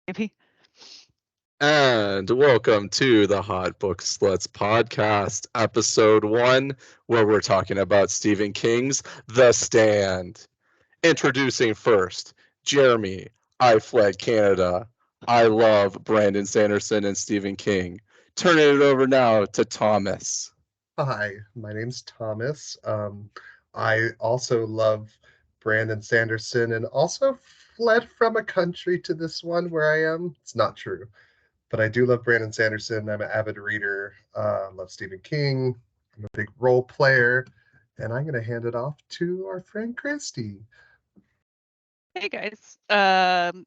Maybe. And welcome to the Hot Book Sluts podcast, episode 1, where we're talking about Stephen King's The Stand. Introducing first, Jeremy, I Fled Canada. I love Brandon Sanderson and Stephen King. Turning it over now to Thomas. Hi, my name's Thomas. I also love Brandon Sanderson and also fled from a country to this one where I am. It's not true, but I do love Brandon Sanderson. I'm an avid reader, love Stephen King. I'm a big role player, and I'm going to hand it off to our friend Christy. Hey guys,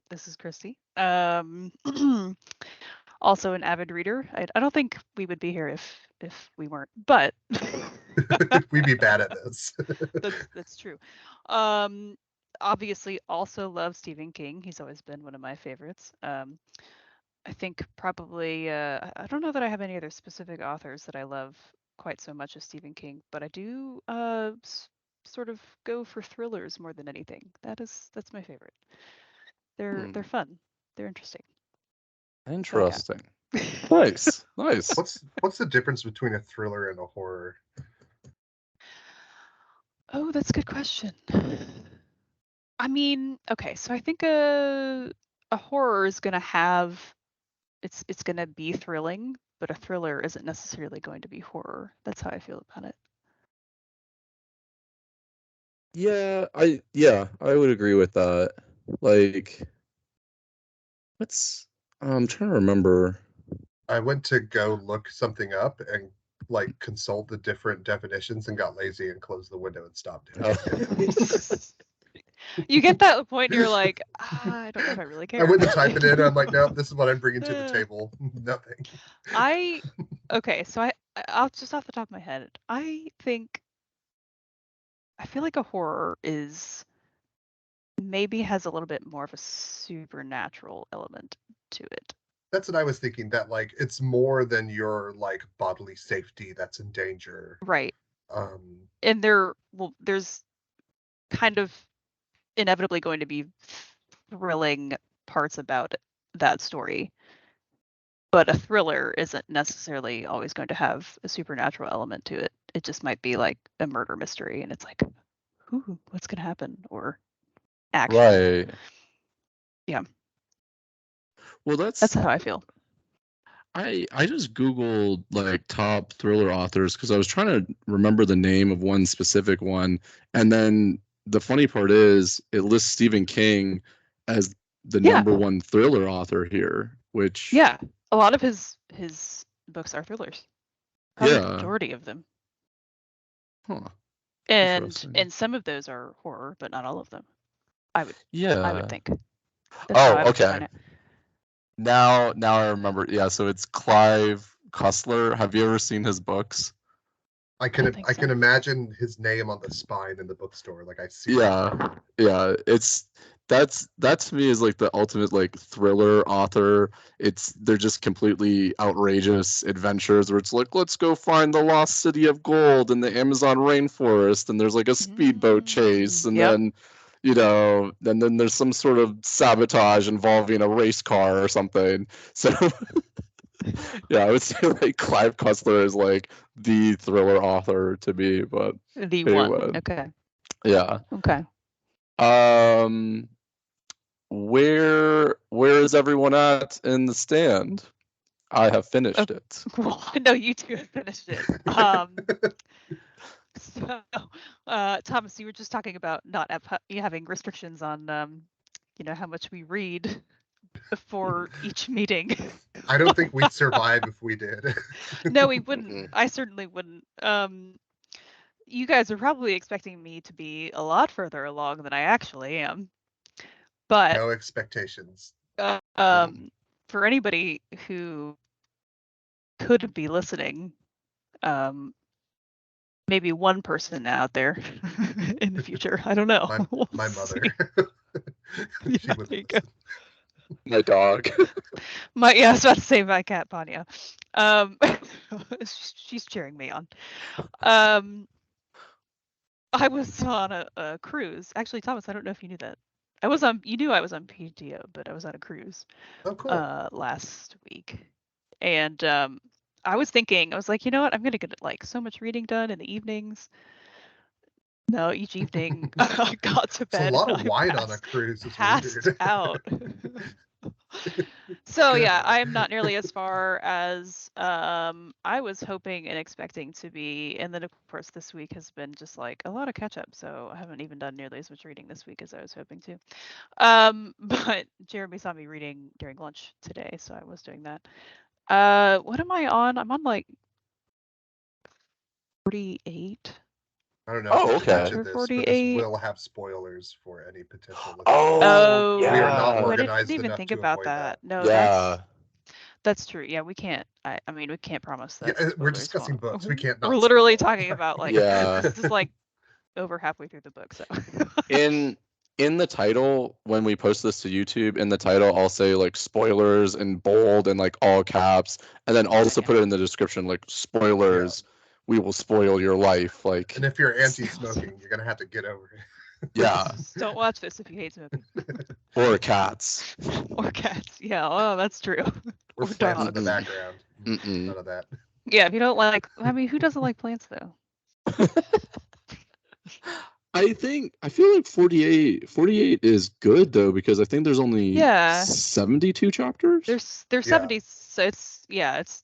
this is Christy. Also an avid reader. I don't think we would be here if we weren't, but We'd be bad at this. that's true. Um, Obviously, also love Stephen King. He's always been one of my favorites. I think probably I don't know that I have any other specific authors that I love quite so much as Stephen King, but I do sort of go for thrillers more than anything. That's my favorite. They're fun. They're interesting. Interesting. Nice. What's the difference between a thriller and a horror? Oh, that's a good question. I mean, okay, so I think a horror is gonna have it's gonna be thrilling, but a thriller isn't necessarily going to be horror. That's how I feel about it. Yeah, I would agree with that. Like, I'm trying to remember. I went to go look something up and consult the different definitions and got lazy and closed the window and stopped it. You get that point and you're like, I don't know if I really care. I went to type it in and I'm like, nope, this is what I'm bringing to the table. Nothing. Okay, so I'll just off the top of my head, I feel like a horror is maybe has a little bit more of a supernatural element to it. That's what I was thinking, that it's more than your bodily safety that's in danger. Right. And there's kind of inevitably going to be thrilling parts about that story. But a thriller isn't necessarily always going to have a supernatural element to it. It just might be like a murder mystery and it's like, ooh, what's gonna happen? Or action. Right. Yeah. Well, that's how I feel. I just Googled like top thriller authors because I was trying to remember the name of one specific one. And then the funny part is it lists Stephen King as the number one thriller author here, which yeah, a lot of his books are thrillers. Probably the yeah, majority of them. huh. And some of those are horror, but not all of them. I would think. That's how I would define it. Now I remember. Yeah, so it's Clive Cussler. Have you ever seen his books? I can imagine his name on the spine in the bookstore. Like I see. Yeah. It's that to me is like the ultimate like thriller author. They're just completely outrageous adventures where it's like, let's go find the lost city of gold in the Amazon rainforest, and there's like a speedboat chase, and then and then there's some sort of sabotage involving a race car or something. So yeah, I would say like Clive Cussler is like the thriller author to me, but the one. Okay. Yeah. Okay. Where is everyone at in the stand? I have finished it. Well, no, you two have finished it. So, Thomas, you were just talking about not having restrictions on, how much we read before each meeting. I don't think we'd survive if we did. No, we wouldn't. I certainly wouldn't. You guys are probably expecting me to be a lot further along than I actually am. But no expectations. For anybody who could be listening, maybe one person out there in the future. I don't know. My mother. She would listen. My dog. I was about to say my cat Panya. She's cheering me on. I was on a cruise. Actually, Thomas, I don't know if you knew that. I was on. You knew I was on PTO, but I was on a cruise Oh, cool. last week, and I was thinking, I was like, you know what, I'm gonna get like so much reading done in the evenings. No, each evening I got to It's a bed lot and of I wine on a cruise. Is passed weird. out. So yeah, Good. I am not nearly as far as I was hoping and expecting to be. And then of course this week has been just like a lot of catch up. So I haven't even done nearly as much reading this week as I was hoping to. But Jeremy saw me reading during lunch today, so I was doing that. What am I on? I'm on like 48. I don't know if Oh, you okay. mentioned Chapter this, but this 48. will have spoilers for any potential listeners. Oh, We are not Oh, I didn't organized even enough think to about avoid that. that. No, yeah. that's true. Yeah, we can't. I mean, we can't promise Yeah, that we're spoilers discussing won't. books. We can't We're not literally spoil. talking about like Yeah. this is like over halfway through the book, so. In the title, when we post this to YouTube, in the title I'll say like spoilers in bold and like all caps, and then also Okay. put it in the description like spoilers. We will spoil your life. Like, And if you're anti-smoking, you're gonna have to get over it. yeah, Don't watch this if you hate smoking. or cats. Or cats. Yeah, oh, that's true. Or Or plants in the dogs. Mm-mm. background. Mm-mm. None of that. Yeah, if you don't like, I mean, who doesn't like plants though? I feel like 48 is good though, because I think there's only Yeah, 72 chapters. there's Yeah. 70, so it's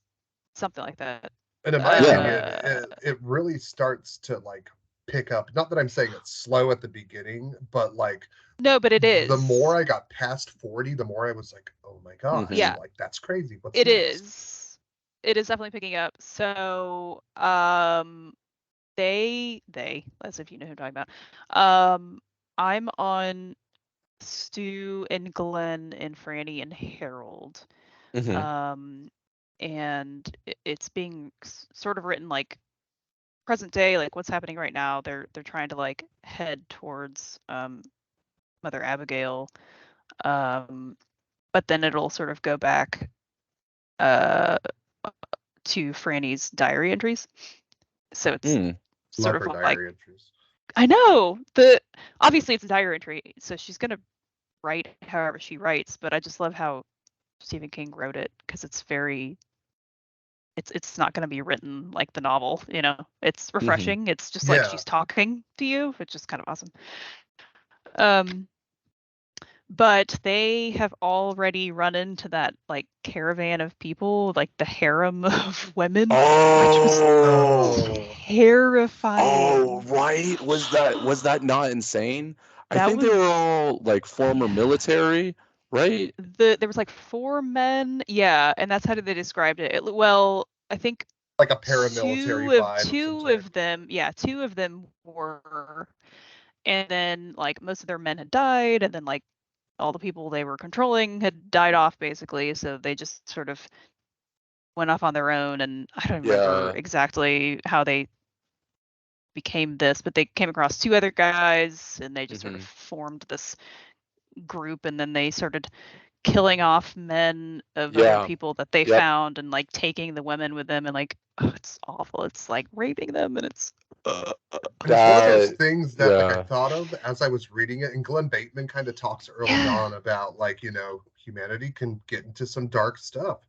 something like that. And in my Yeah. opinion, it really starts to like pick up. Not that I'm saying it's slow at the beginning, but like No, but it the more is. I got past 40, the more I was like, oh my gosh, Yeah, like that's crazy. What's it next? is. It is definitely picking up. So, they, as if you know who I'm talking about. I'm on Stu and Glenn and Franny and Harold. Mhm. And it's being sort of written like present day, like what's happening right now. They're trying to like head towards Mother Abigail. But then it'll sort of go back uh to Franny's diary entries. So it's Mm. sort Love of her like, diary entries. I know the obviously it's a diary entry, so she's gonna write however she writes, but I just love how Stephen King wrote it because it's very it's not going to be written like the novel, you know. It's refreshing. It's just like Yeah. she's talking to you, which is kind of awesome. But they have already run into that like caravan of people, like the harem of women, which was Oh. terrifying. Oh, right. Was that not insane? I That think they were was all like former military, right? there was like 4 men, yeah, and that's how they described it. Well, I think Like a paramilitary vibe of some two type. of them, yeah, 2 of them were, and then like most of their men had died, and then like all the people they were controlling had died off basically, so they just sort of went off on their own, and I don't remember Yeah. exactly how they became this, but they came across 2 other guys and they just sort of Mhm. formed this group, and then they started killing off men of other Yeah. people that they Yep. found and like taking the women with them, and like, oh, it's awful. It's like raping them, and it's And it's one of those That things that like I yeah. thought of as I was reading it, and Glenn Bateman kind of talks early yeah. on about like, humanity can get into some dark stuff.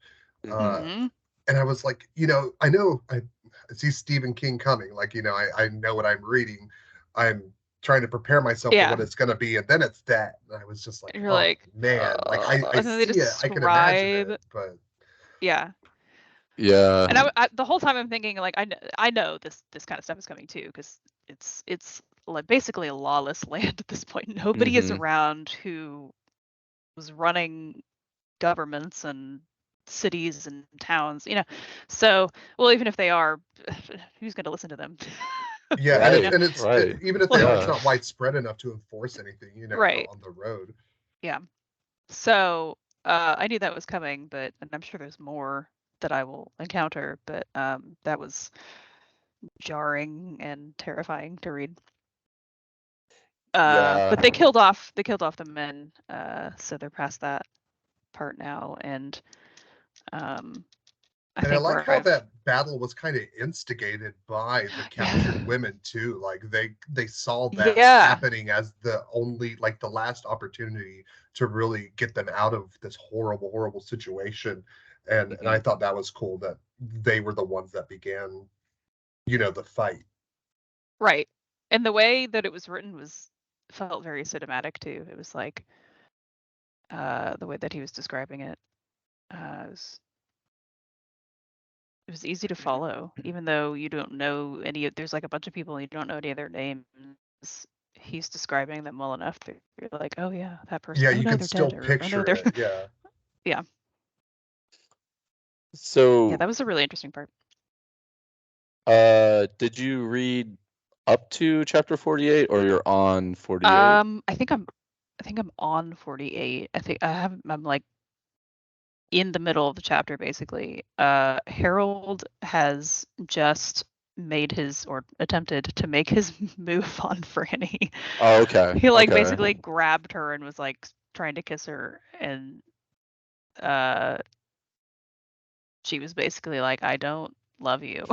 Uh Mhm. Hmm. and I was like, I see Stephen King coming. Like, I know what I'm reading. I'm trying to prepare myself for Yeah. what it's gonna be, and then it's that. And I was just like, And you're oh like, man, like I and then they see it, I can imagine describe, it, but yeah. Yeah. And the whole time I'm thinking like I know this kind of stuff is coming too, because it's like basically a lawless land at this point. Nobody is Mhm. around who was running governments and cities and towns, you know. So, well, even if they are, who's going to listen to them? yeah, and You it's know, Right. and it's Right. even if they are, it's Yeah. not widespread enough to enforce anything, right? on the road. Yeah. So I knew that was coming, but and I'm sure there's more that I will encounter, but that was jarring and terrifying to read. Yeah. But they killed off the men, so they're past that part now, and um And I think like where how I've that battle was kind of instigated by the captured yeah. women too. Like they saw that Yeah. happening as the only, like, the last opportunity to really get them out of this horrible, horrible situation. And I Mhm. thought that was cool that they were the ones that began, the fight. Right. And the way that it was written was felt very cinematic too. It was like the way that he was describing it. Uh, it was it was easy to follow, even though you don't know any of there's like a bunch of people and you don't know any of their names. He's describing them well enough that you're like, oh yeah, that person. Yeah, Oh you no, can they're still dead, or oh no, picture they're it. Yeah. yeah. Yeah, So, that was a really interesting part. did you read up to chapter 48 or you're on 48? I think I'm on 48. I'm like in the middle of the chapter basically. Harold has just made his or attempted to make his move on Franny. Oh, okay. He like Okay. basically grabbed her and was like trying to kiss her, and uh she was basically like, I don't love you.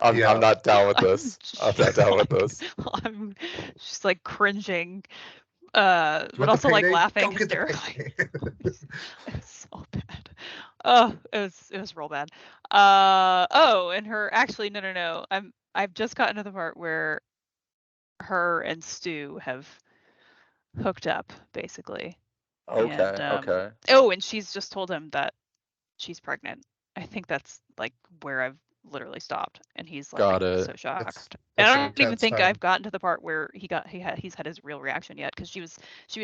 I'm Yeah. not down with I'm this. I'm not down with like this. I'm just like cringing, You but want the also like payday? laughing Go get the hysterically. payday. It's so bad. Oh, it was real bad. Oh, and her actually no. I've just gotten to the part where her and Stu have hooked up basically. And Okay. Okay. oh, and she's just told him that she's pregnant. I think that's like where I've literally stopped, and he's like Got it. so It's shocked. And it's I an don't even intense think time. I've gotten to the part where he's had his real reaction yet, because she was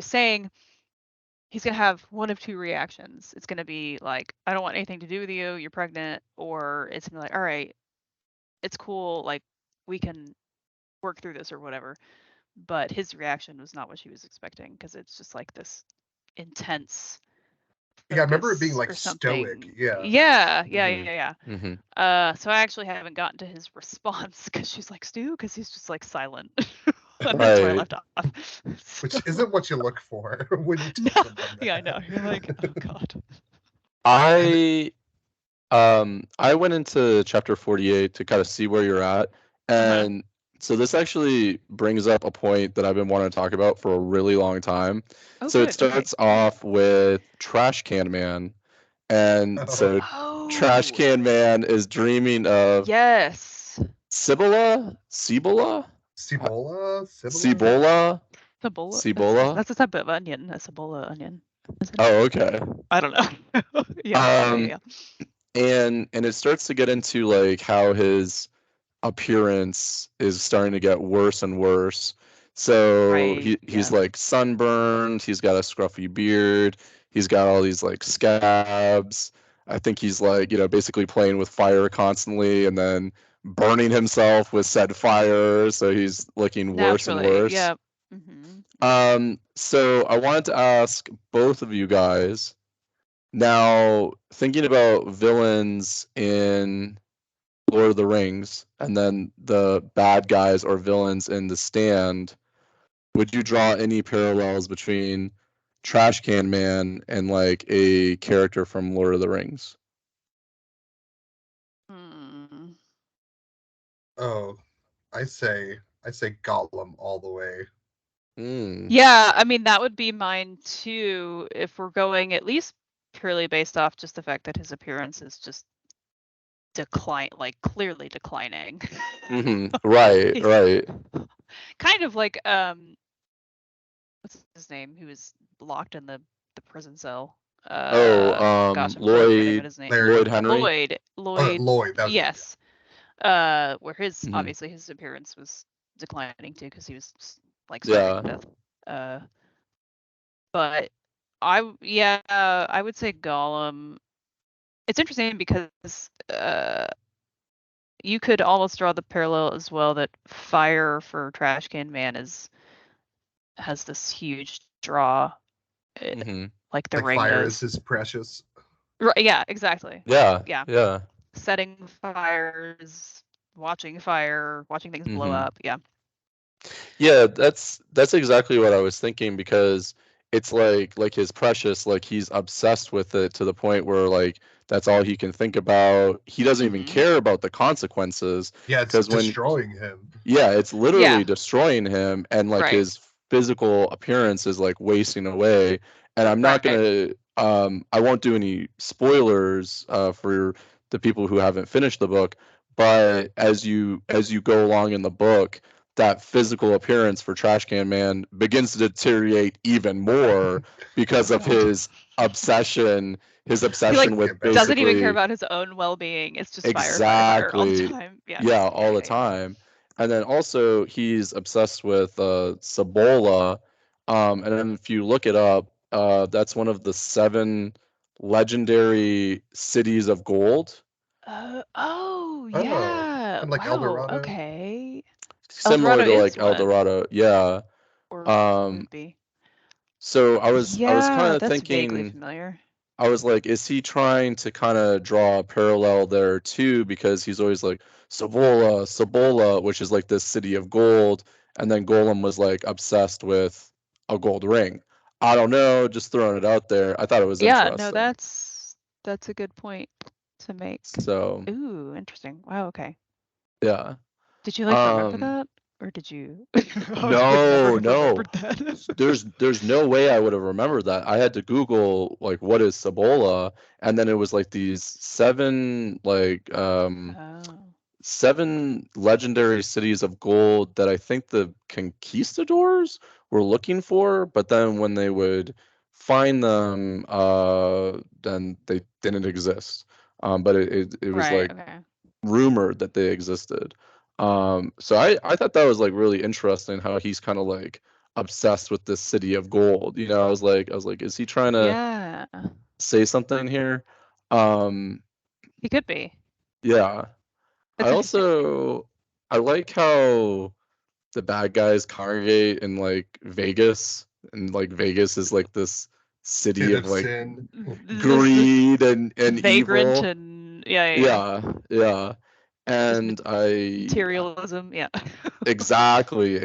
saying he's gonna have one of two reactions. It's gonna be like, I don't want anything to do with you, you're pregnant, or it's gonna be like, all right, it's cool, like we can work through this or whatever. But his reaction was not what she was expecting, because it's just like this intense Yeah, I remember it being focus like or stoic. something. Yeah. Yeah. Mm-hmm. So I actually haven't gotten to his response because she's like, Stu, because he's just like silent. And that's where I Right. left off. Which So, isn't what you look for when you no, tell someone yeah, I know. that. You're like, oh god. And I went into chapter 48 to kind of see where you're at. Uh-huh. And so this actually brings up a point that I've been wanting to talk about for a really long time. Oh, So it good. Okay. starts off with Trash Can Man. And oh, so Trash Oh, Can Man is dreaming of yes. Cibola? Cibola? Cibola? Cibola. Cibola? That's a type of onion. A cibola onion. Isn't it? Oh, okay. I don't know. Yeah. Um, and it starts to get into like how his appearance is starting to get worse and worse. So Right. he's Yeah. like sunburned, he's got a scruffy beard, he's got all these like scabs. I think he's like, basically playing with fire constantly and then burning himself with said fire, so he's looking worse and Naturally. worse. Yeah. Mm-hmm. So I wanted to ask both of you guys, now thinking about villains in Lord of the Rings, and then the bad guys or villains in The Stand, would you draw any parallels between Trash Can Man and like a character from Lord of the Rings? Hmm. Oh, I say Gollum all the way. Mm. Yeah, I mean that would be mine too if we're going at least purely based off just the fact that his appearance is just like clearly declining. Hmm. Right, He's right. kind of like what's his name? Who was locked in the prison cell. Oh, Gosh, I'm totally forgetting what Lloyd his name. Lloyd Larry. Henry. Lloyd. Lloyd, that was it. Yes. Where his Hmm. obviously his appearance was declining too because he was like starving Yeah. to death. But I would say Gollum. It's interesting because you could almost draw the parallel as well that fire for Trash Can Man has this huge draw, eh, Hmm. like the Like ring fire is does. his precious. Right, yeah, exactly. Yeah. Yeah, Yeah. setting fires, watching fire, watching things blow Hmm. up. Yeah. Yeah, that's exactly what I was thinking, because it's like his precious, like he's obsessed with it to the point where like That's all he can think about. He doesn't even Mhm. care about the consequences. Yeah, it's 'Cause when- destroying him. Yeah, it's literally Yeah. destroying him, and like Right. his physical appearance is like wasting away. And I'm not Right. gonna I won't do any spoilers for the people who haven't finished the book, but as you go along in the book, that physical appearance for Trash Can Man begins to deteriorate even more because of his obsession He with Get better. doesn't even care basically about his own well-being. It's just fire, fire, fire all the exactly time. Yeah. yeah all the time. And then also he's obsessed with Cibola. And then if you look it up, that's one of the 7 legendary cities of gold, Oh, yeah. and like El Wow. Dorado. Okay. El similar Dorado to is like El one, Dorado. Yeah. or Um would be. so I was kind Yeah, of that's vaguely thinking, familiar. I was like, is he trying to kind of draw a parallel there too? Because he's always like Cibola, Cibola, which is like this city of gold, and then Golem was like obsessed with a gold ring. I don't know, just throwing it out there. I thought it was Yeah, no, interesting. that's a good point to make. So Ooh, interesting. Wow, okay. yeah. Did you like remember Um that? Or did you no, no. that? There's no way I would have remembered that. I had to Google like what is Cibola, and then it was like these 7 like Oh. 7 legendary cities of gold that I think the conquistadors were looking for, but then when they would find them, then they didn't exist. But it was Right, like okay. rumored that they existed. So I thought that was like really interesting how he's kind of like obsessed with this city of gold. You know, I was like, is he trying to Yeah. say something here? Um, He could be. yeah. I That's interesting. also I like how the bad guys congregate in like Vegas, and like Vegas is like this city Pit of of like sin. This greed and vagrant evil. and yeah. Yeah. Just And I materialism. Yeah. exactly.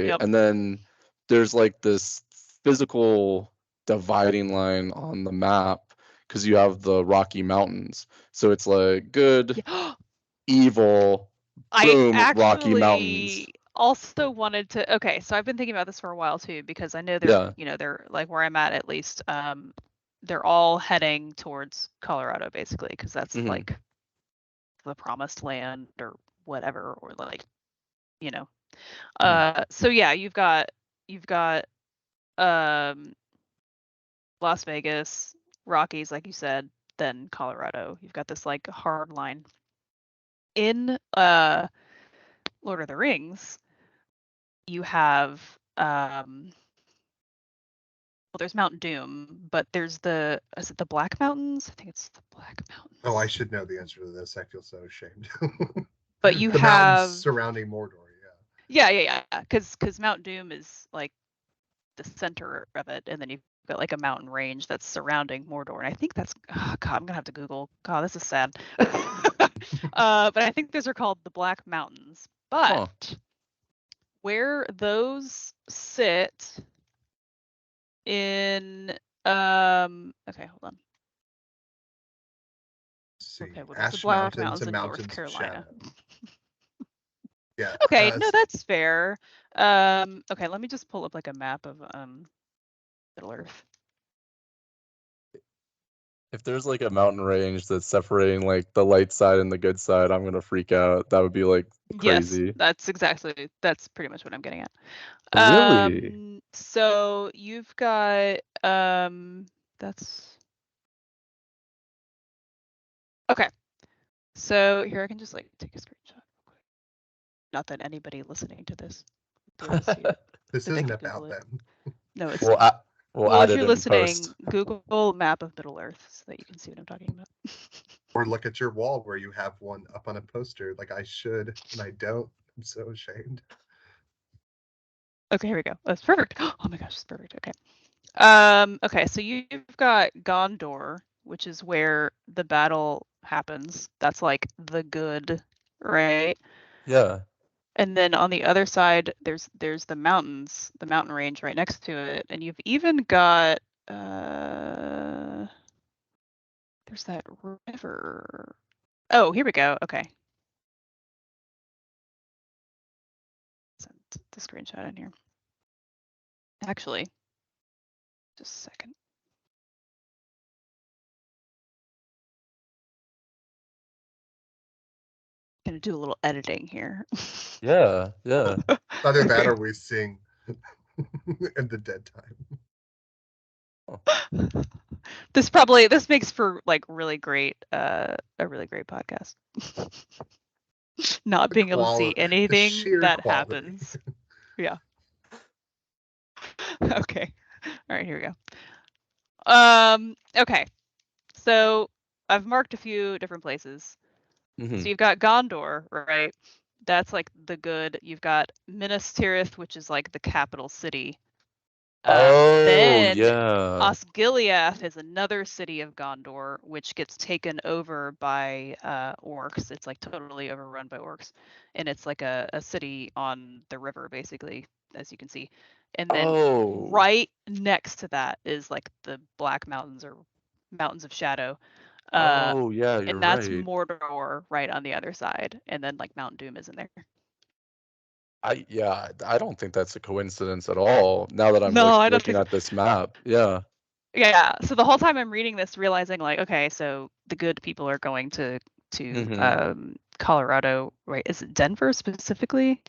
Yep. And then there's like this physical dividing line on the map because you have the Rocky Mountains. So it's like good, Yeah. evil, I boom, Rocky Mountains. actually also wanted to okay, so I've been thinking about this for a while too, because I know Yeah. they're like where I'm at least, they're all heading towards Colorado basically, because that's hmm like the promised land or whatever, or like, you know. So yeah, you've got um Las Vegas, Rockies, like you said, then Colorado. You've got this like hard line. In Lord of the Rings, you have well, there's Mount Doom, but there's is it the Black Mountains? I think it's the Black Mountains. Oh, I should know the answer to this. I feel so ashamed. But you the mountains have surrounding Mordor. yeah, because Mount Doom is like the center of it, and then you've got like a mountain range that's surrounding Mordor, and I think that's God, I'm gonna have to Google. God, this is sad. But I think those are called the Black Mountains. Huh. But where those sit in okay, hold on. See, Okay, well, there's the Ash Black Mountains Mountains and in North Mountains of Carolina. Shadow. Yeah. Okay, no, that's fair. Okay, let me just pull up like a map of Middle Earth. If there's like a mountain range that's separating like the light side and the good side, I'm gonna freak out. That would be like Yes, crazy. that's pretty much what I'm getting at. Really? So you've got that's okay. So here I can just like take a screenshot real quick. Not that anybody listening to this will be able to see it. This But they isn't can about Google it. them. No, it's We'll not. we'll Well, add if it you're in listening, post. Google map of Middle Earth so that you can see what I'm talking about. Or look at your wall where you have one up on a poster like I should, and I don't. I'm so ashamed. Okay, here we go. That's perfect. Oh my gosh, it's perfect. Okay. Okay, so you've got Gondor, which is where the battle happens. That's like the good, right? Yeah. And then on the other side, there's the mountains, the mountain range right next to it, and you've even got there's There's that river. Oh, here we go. Okay. Send the screenshot in here. Actually, just a second. Gonna do a little editing here. Yeah. Either that Okay. or we sing in the dead time. This makes for like really great a really great podcast. Not The being able to see the anything sheer that quality. happens. Yeah. Okay. All right, here we go. Okay. So I've marked a few different places. Mhm. So you've got Gondor, right? That's like the good. You've got Minas Tirith, which is like the capital city. Oh, Then yeah. Osgiliath is another city of Gondor, which gets taken over by orcs. It's like totally overrun by orcs, and it's like a city on the river, basically, as you can see. And then Oh. right next to that is like the Black Mountains or Mountains of Shadow. Oh, yeah, you're And that's right. Mordor right on the other side, and then like Mount Doom is in there. I don't think that's a coincidence at all. Now that I'm No, I don't looking think so. at this map. Yeah. Yeah, so the whole time I'm reading this, realizing like, okay, so the good people are going to Colorado, right? Is it Denver specifically?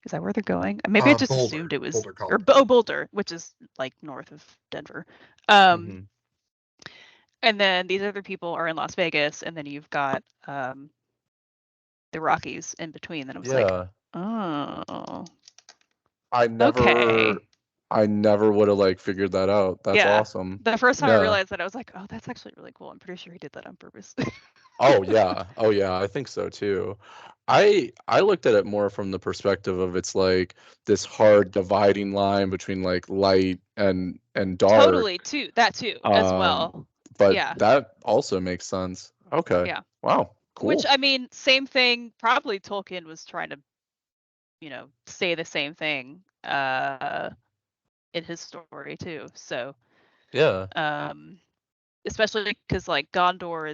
Is that where they're going? Maybe I just assumed it was Boulder, Colorado. or Boulder, which is like north of Denver. And then these other people are in Las Vegas, and then you've got the Rockies in between. And I was like, oh, okay. I never would have like figured that out. That's Yeah. awesome. The first time I Yeah. realized that, I was like, oh, that's actually really cool. I'm pretty sure he did that on purpose. Oh yeah. I think so too. I looked at it more from the perspective of it's like this hard dividing line between like light and dark. Totally, too. That too, as well. But Yeah. that also makes sense. Okay. Yeah. Wow. Cool. Which, I mean, same thing. Probably Tolkien was trying to, say the same thing in his story too. So Yeah. especially because like Gondor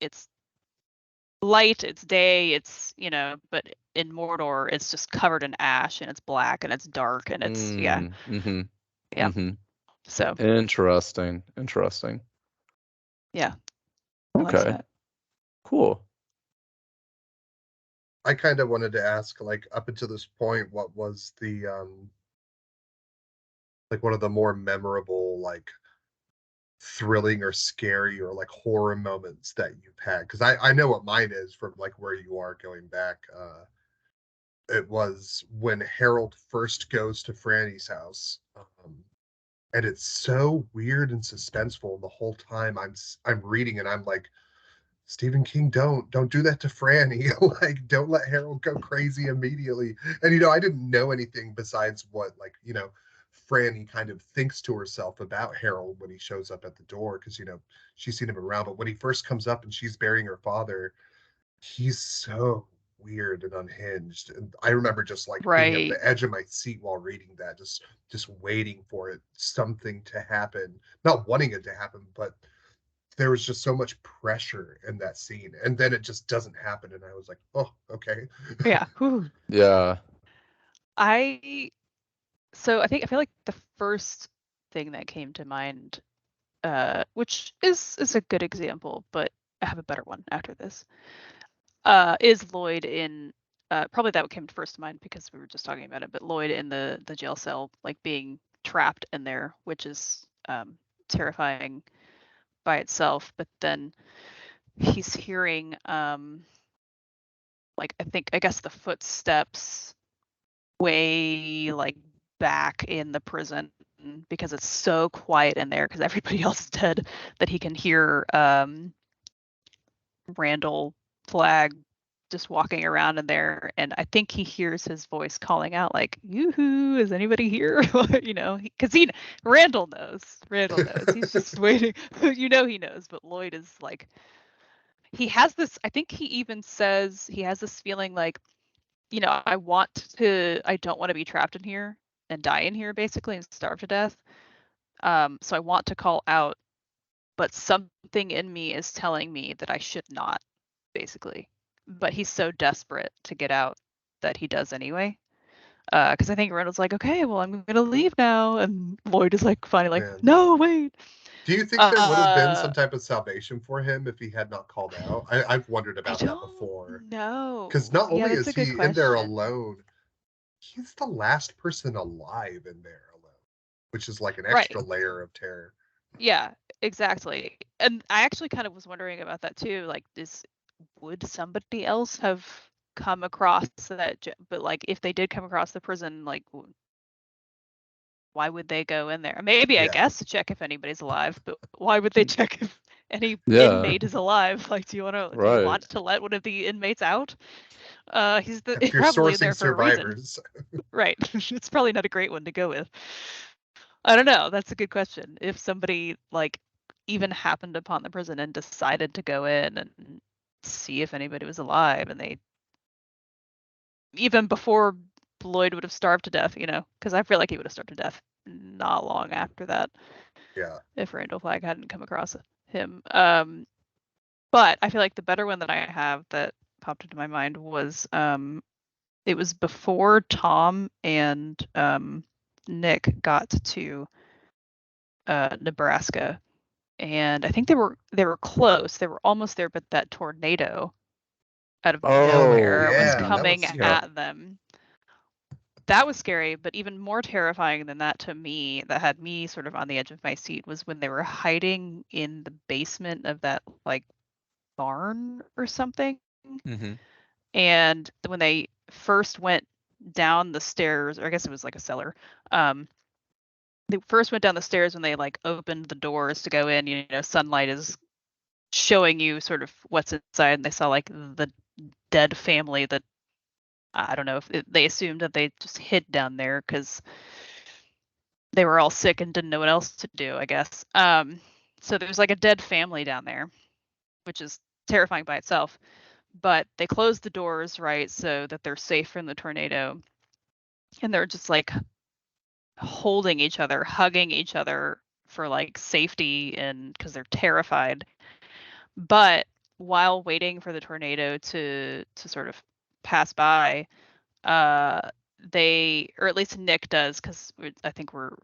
it's light, it's day, it's but in Mordor it's just covered in ash and it's black and it's dark and it's yeah. So Interesting. yeah. Okay. Cool. I kind of wanted to ask, like, up until this point, what was the like one of the more memorable, like, thrilling or scary or like horror moments that you've had? Because I know what mine is from like where you are going back. It was when Harold first goes to Franny's house. And it's so weird and suspenseful the whole time I'm reading, and I'm like, Stephen King, don't do that to Franny. Like, don't let Harold go crazy immediately. And I didn't know anything besides what, like, Franny kind of thinks to herself about Harold when he shows up at the door, because she's seen him around. But when he first comes up and she's burying her father, he's so weird and unhinged. And I remember just like being at the edge of my seat while reading that, just waiting for it, something to happen, not wanting it to happen, but there was just so much pressure in that scene, and then it just doesn't happen, and I was like, oh, okay. Yeah. Yeah. I feel like the first thing that came to mind, which is a good example, but I have a better one after this, is Lloyd in probably that came first to mind because we were just talking about it, but Lloyd in the jail cell, like being trapped in there, which is terrifying by itself. But then he's hearing like I guess the footsteps way like back in the prison because it's so quiet in there because everybody else is dead that he can hear Randall Flagg just walking around in there, and I think he hears his voice calling out like, "Yoo-hoo, is anybody here?" Because Randall knows. He's just waiting. He knows, but Lloyd is like, he has this. I think he even says he has this feeling like, I don't want to be trapped in here and die in here basically and starve to death. So I want to call out but something in me is telling me that I should not, basically. But he's so desperate to get out that he does anyway. Because I think Randall's like, okay, well, I'm gonna leave now, and Lloyd is like, finally, like, Man. no, wait. Do you think there would have been Uh, some type of salvation for him if he had not called out? I've wondered I about that don't before. Because know. not Yeah, only that's a is good he in there question. alone, he's the last person alive in there alone, which is like an Right. extra layer of terror. Yeah, exactly. And I actually kind of was wondering about that too. Like, would somebody else have come across that? But like, if they did come across the prison, like, why would they go in there? Maybe I Yeah. guess to check if anybody's alive, but why would they check if any Yeah, inmate is alive? Like, do you right. want to let one of the inmates out? He's If you're probably in sourcing there for a reason. survivors, Right. It's probably not a great one to go with. I don't know. That's a good question. If somebody like even happened upon the prison and decided to go in and see if anybody was alive, and they even before Lloyd would have starved to death, because I feel like he would have starved to death not long after that yeah. if Randall Flagg hadn't come across him. But I feel like the better one that I have that popped into my mind was it was before Tom and Nick got to Nebraska, and I think they were close. They were almost there, but that tornado out of Oh nowhere was yeah, that coming was Yeah. at them. That was scary, but even more terrifying than that to me, that had me sort of on the edge of my seat, was when they were hiding in the basement of that like barn or something. Mm-hmm. And when they first went down the stairs, or I guess it was like a cellar, they first went down the stairs when they like opened the doors to go in, sunlight is showing you sort of what's inside, and they saw like the dead family that I don't know if they assumed that they just hid down there because they were all sick and didn't know what else to do, I guess. So there's like a dead family down there, which is terrifying by itself. But they closed the doors, right, so that they're safe from the tornado. And they're just like holding each other, hugging each other for like safety and because they're terrified. But while waiting for the tornado to sort of pass by, they, or at least Nick does, because I think we're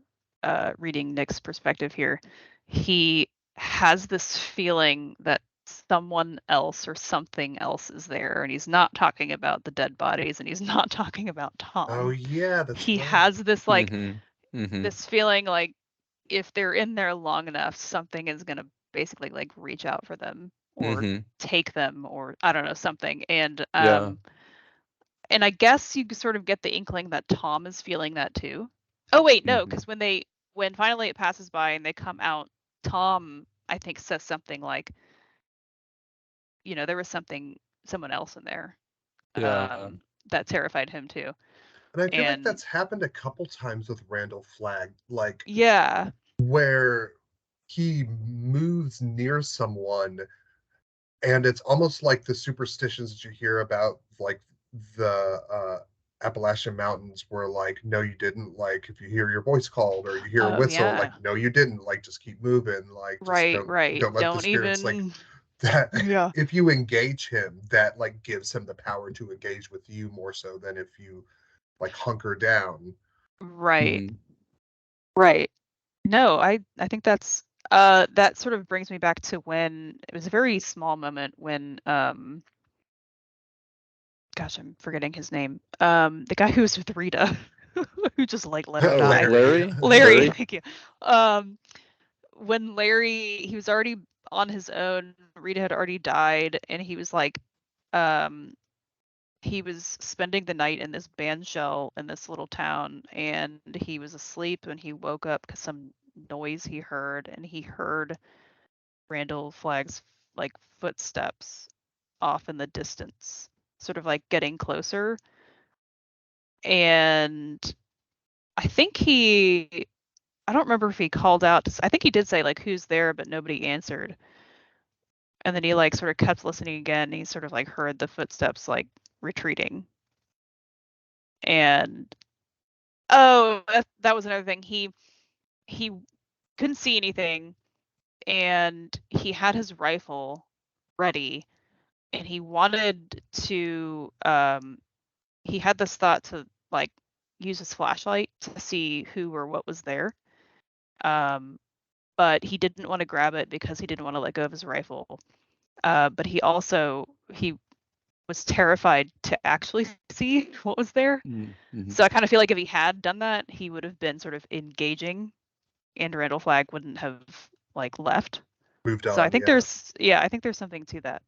reading Nick's perspective here. He has this feeling that someone else or something else is there, and he's not talking about the dead bodies, and he's not talking about Oh Tom. yeah, that's He right. has this like Mm-hmm. Mm-hmm. this feeling like if they're in there long enough, something is gonna basically like reach out for them or Mm-hmm. take them, or I don't know, something. Yeah. And I guess you sort of get the inkling that Tom is feeling that too. Oh wait, no, Mm-hmm. because when finally it passes by and they come out, Tom I think says something like, there was someone else in there, Yeah. that terrified him too. And I feel like And that's happened a couple times with Randall Flagg, like yeah, where he moves near someone and it's almost like the superstitions that you hear about like the Appalachian Mountains where like no you didn't, like if you hear your voice called or you hear a oh whistle like yeah, no you didn't, like just keep moving, like just right, right. don't let the Don't spirits like even, that. yeah, If you engage him, that like gives him the power to engage with you more so than if you like hunker down. right, Mm-hmm. right. No, I think that sort of brings me back to when it was a very small moment when gosh, I'm forgetting his name. The guy who was with Rita, who just like let her Oh, die. Larry. Larry. Larry, Larry. thank you. Um, when Larry, he was already on his own. Rita had already died, and he was like, um, he was spending the night in this band shell in this little town, and he was asleep when he woke up because some noise he heard, and he heard Randall Flagg's like footsteps off in the distance, sort of like getting closer. And I think I don't remember if he called out. I think he did say like, "Who's there?" but nobody answered. And then he like sort of kept listening again. And he sort of like heard the footsteps like retreating. And oh, that was another thing. He couldn't see anything, and he had his rifle ready, and he wanted to he had this thought to like use his flashlight to see who or what was there. But he didn't want to grab it because he didn't want to let go of his rifle. But he was terrified to actually see what was there. Mm-hmm. So I kind of feel like if he had done that, he would have been sort of engaging, and Randall Flagg wouldn't have like left. Moved on. So I think yeah. I think there's something to that,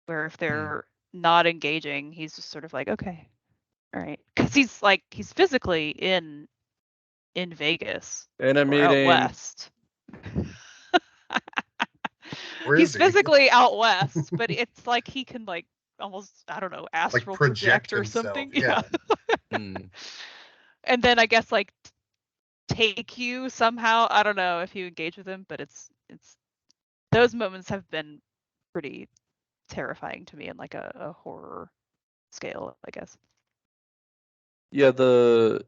where if they're not engaging, he's just sort of like, okay, all right, because he's physically in Vegas In a or out meeting. west. Where He's is he? physically out west, but it's like he can like almost, I don't know, astral project project or himself, something. yeah. And then I guess like take you somehow. I don't know if you engage with him, but it's those moments have been pretty terrifying to me in like a horror scale, I guess. Yeah, the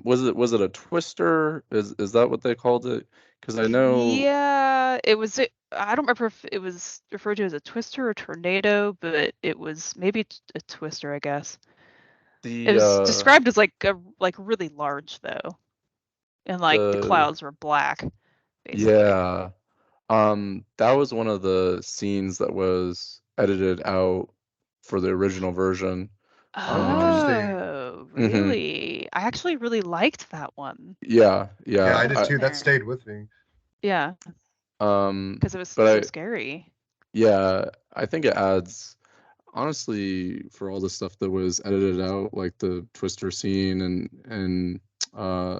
was it a twister? Is that what they called it? Because I know Yeah, I don't remember if it was referred to as a twister or tornado, but it was maybe a twister, I guess. It was described as like really large though, and like the clouds were black. Basically. Yeah, that was one of the scenes that was edited out for the original version. Oh, Interesting. really? I actually really liked that one. Yeah, Yeah, I did too. That stayed with me. Yeah. Because it was but so scary. Yeah, I think it adds, honestly, for all the stuff that was edited out, like the twister scene and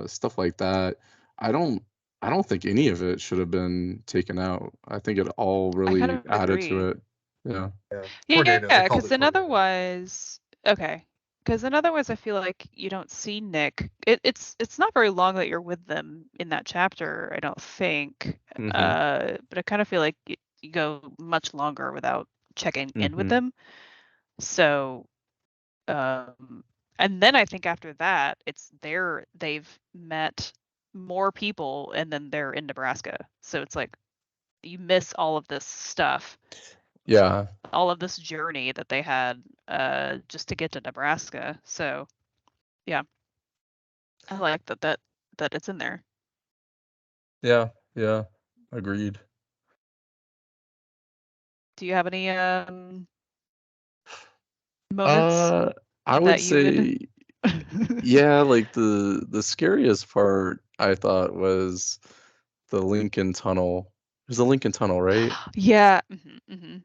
stuff like that. I don't think any of it should have been taken out. I think it all really kind of added to agree. it. Yeah. Yeah, because then otherwise, okay. Because then otherwise, I feel like you don't see Nick. It's not very long that you're with them in that chapter, I don't think. But I kind of feel like you go much longer without checking in with them. So, and then I think after that, they've met more people, and then they're in Nebraska. So it's like you miss all of this stuff. Yeah. All of this journey that they had just to get to Nebraska. So yeah. I like that it's in there. Yeah, yeah. Agreed. Do you have any moments? I would say yeah, like the scariest part I thought was the Lincoln Tunnel. There's a Lincoln Tunnel, right? Yeah. Mm-hmm.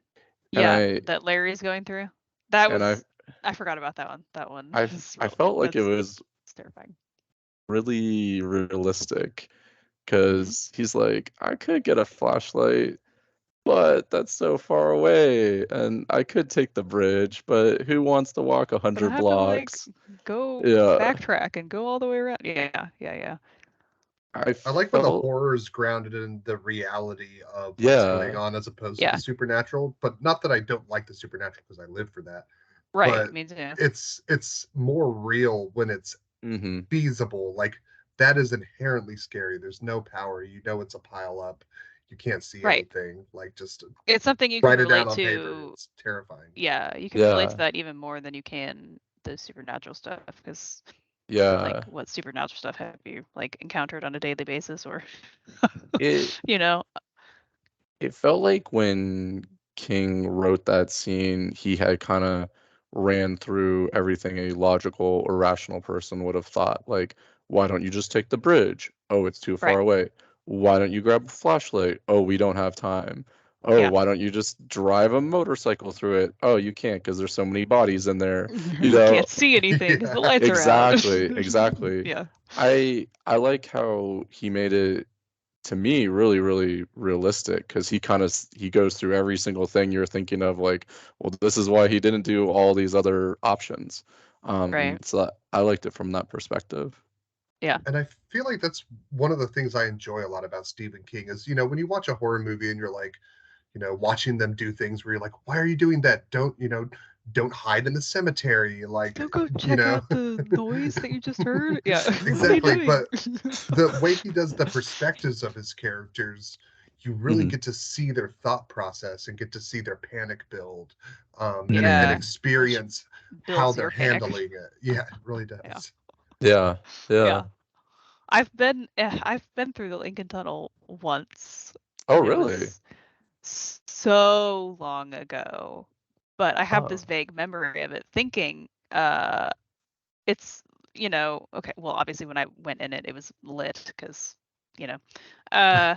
Yeah, I that Larry's going through. That was I forgot about that one. That one. I felt like it was terrifying. Really realistic because he's like, I could get a flashlight, but that's so far away, and I could take the bridge, but who wants to walk 100 blocks? To, like, go backtrack and go all the way around. Yeah. I like when the horror is grounded in the reality of what's going on as opposed to the supernatural. But not that I don't like the supernatural because I live for that. Right. But me too. It's more real when it's feasible. Like that is inherently scary. There's no power. You know it's a pile up. You can't see anything. Like just it's something you write can it down relate on to. Paper. It's terrifying. Yeah, you can relate to that even more than you can the supernatural stuff because like what supernatural stuff have you like encountered on a daily basis or you know? It felt like when King wrote that scene, he had kind of ran through everything a logical or rational person would have thought. Like, why don't you just take the bridge? Oh, it's too far away. Why don't you grab a flashlight? Oh, we don't have time. Oh, why don't you just drive a motorcycle through it? Oh, you can't because there's so many bodies in there. You can't see anything because the lights are out. Exactly. Yeah. I like how he made it, to me, really, really realistic because he goes through every single thing you're thinking of, like, well, this is why he didn't do all these other options. So I liked it from that perspective. Yeah. And I feel like that's one of the things I enjoy a lot about Stephen King is, when you watch a horror movie and you're like, watching them do things where you're like, why are you doing that? Don't hide in the cemetery. Like, don't go check out the noise that you just heard. Yeah. Exactly. But the way he does the perspectives of his characters, you really Mhm. get to see their thought process and get to see their panic build, and Yeah, experience how builds they're your panic. handling it. Yeah, it really Yeah. does. Yeah. Yeah. Yeah. I've been through the Lincoln Tunnel once, Oh, and it really? was so long ago. But I have this Oh. vague memory of it, thinking it's, okay, well, obviously when I went in it, it was lit because, you know, uh,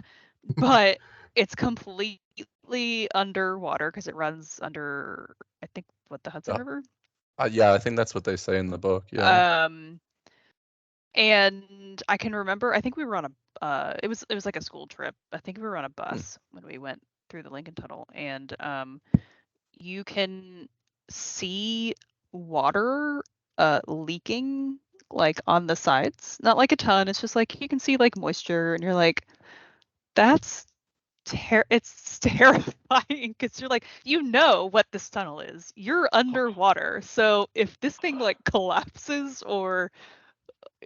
but it's completely underwater because it runs under, I think, what, the Hudson Uh, River? yeah, I think that's what they say in the book. Yeah. Um, and I can remember, I think we were on it was like a school trip. I think we were on a Hmm. bus when we went through the Lincoln Tunnel, and you can see water leaking like on the sides. Not like a ton, it's just like you can see like moisture, and you're like, that's it's terrifying because you're like, what this tunnel is. You're underwater. So if this thing like collapses, or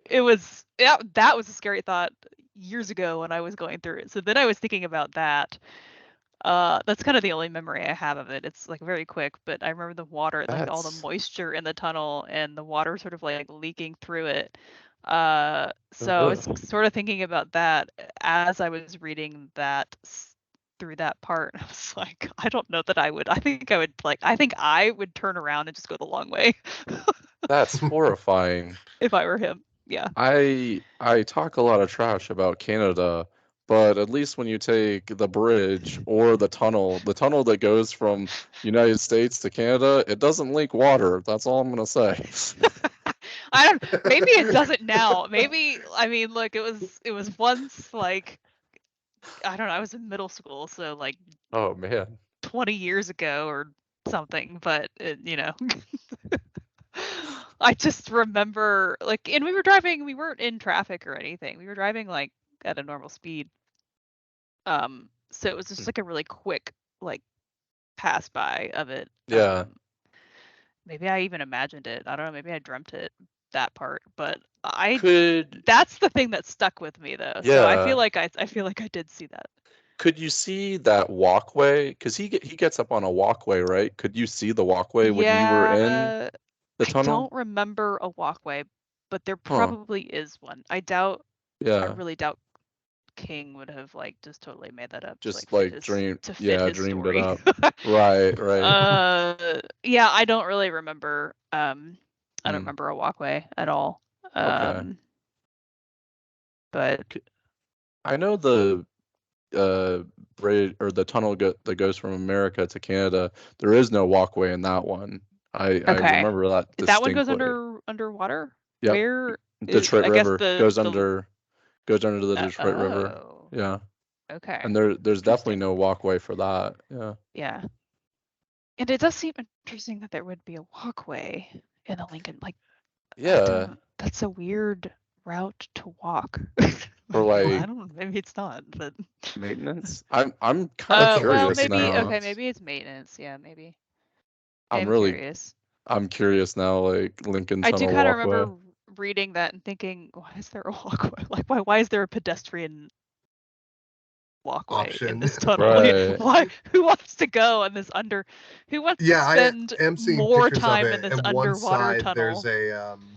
that was a scary thought years ago when I was going through it. So then I was thinking about that. That's kind of the only memory I have of it. It's like very quick, but I remember the water, like all the That's. moisture in the tunnel and the water sort of like leaking through it. So I was Ugh. sort of thinking about that as I was reading through that part. I was like, I don't know that I would. I think I would turn around and just go the long way That's horrifying. if I were him. Yeah. I talk a lot of trash about Canada, but at least when you take the bridge or the tunnel that goes from United States to Canada, it doesn't leak water. That's all I'm gonna say. Maybe it doesn't now. Maybe, I mean, look, it was once like, I don't know, I was in middle school, so like Oh man. 20 years ago or something, but I just remember like, and we weren't in traffic or anything. We were driving like at a normal speed. So it was just like a really quick like pass by of it. Yeah. Maybe I even imagined it. I don't know, maybe I dreamt it, that part, but Could that's the thing that stuck with me though. So yeah. I feel like I did see that. Could you see that walkway? Because he gets up on a walkway, right? Could you see the walkway when you were in Yeah, the I tunnel? don't remember a walkway, but there Huh. probably is one. I Yeah. really doubt King would have like just totally made that up to like Just like fit his dreamed it story. up. Right, right. Yeah, I don't really remember. I don't Hmm. remember a walkway at all. Okay. But I know the bridge or the tunnel that goes from America to Canada. There is no walkway in that one. I okay, remember that that one goes distinctly. underwater. Yep. Where Detroit I guess River goes under the Detroit River. oh, Yeah. okay, And there's definitely interesting. no walkway for that. Yeah. Yeah. And it does seem interesting that there would be a walkway in the Lincoln. Like, I Yeah. don't. That's a weird route to walk. For Well, I like don't know. Maybe it's not, but. maintenance. I'm kind of That's a lot Well, of curious maybe. now. Okay, maintenance. maybe it's maintenance. Yeah, maybe. I'm I'm really curious. I'm curious now, like Lincoln I do Tunnel kind of walkway. remember reading that and thinking, why is there a walkway? Like, why is there a pedestrian walkway in Option. this tunnel? Like, Right. why? Who wants to go on this under? Who wants to Yeah, I spend am seeing more pictures of time in it, this and one underwater side there's tunnel? a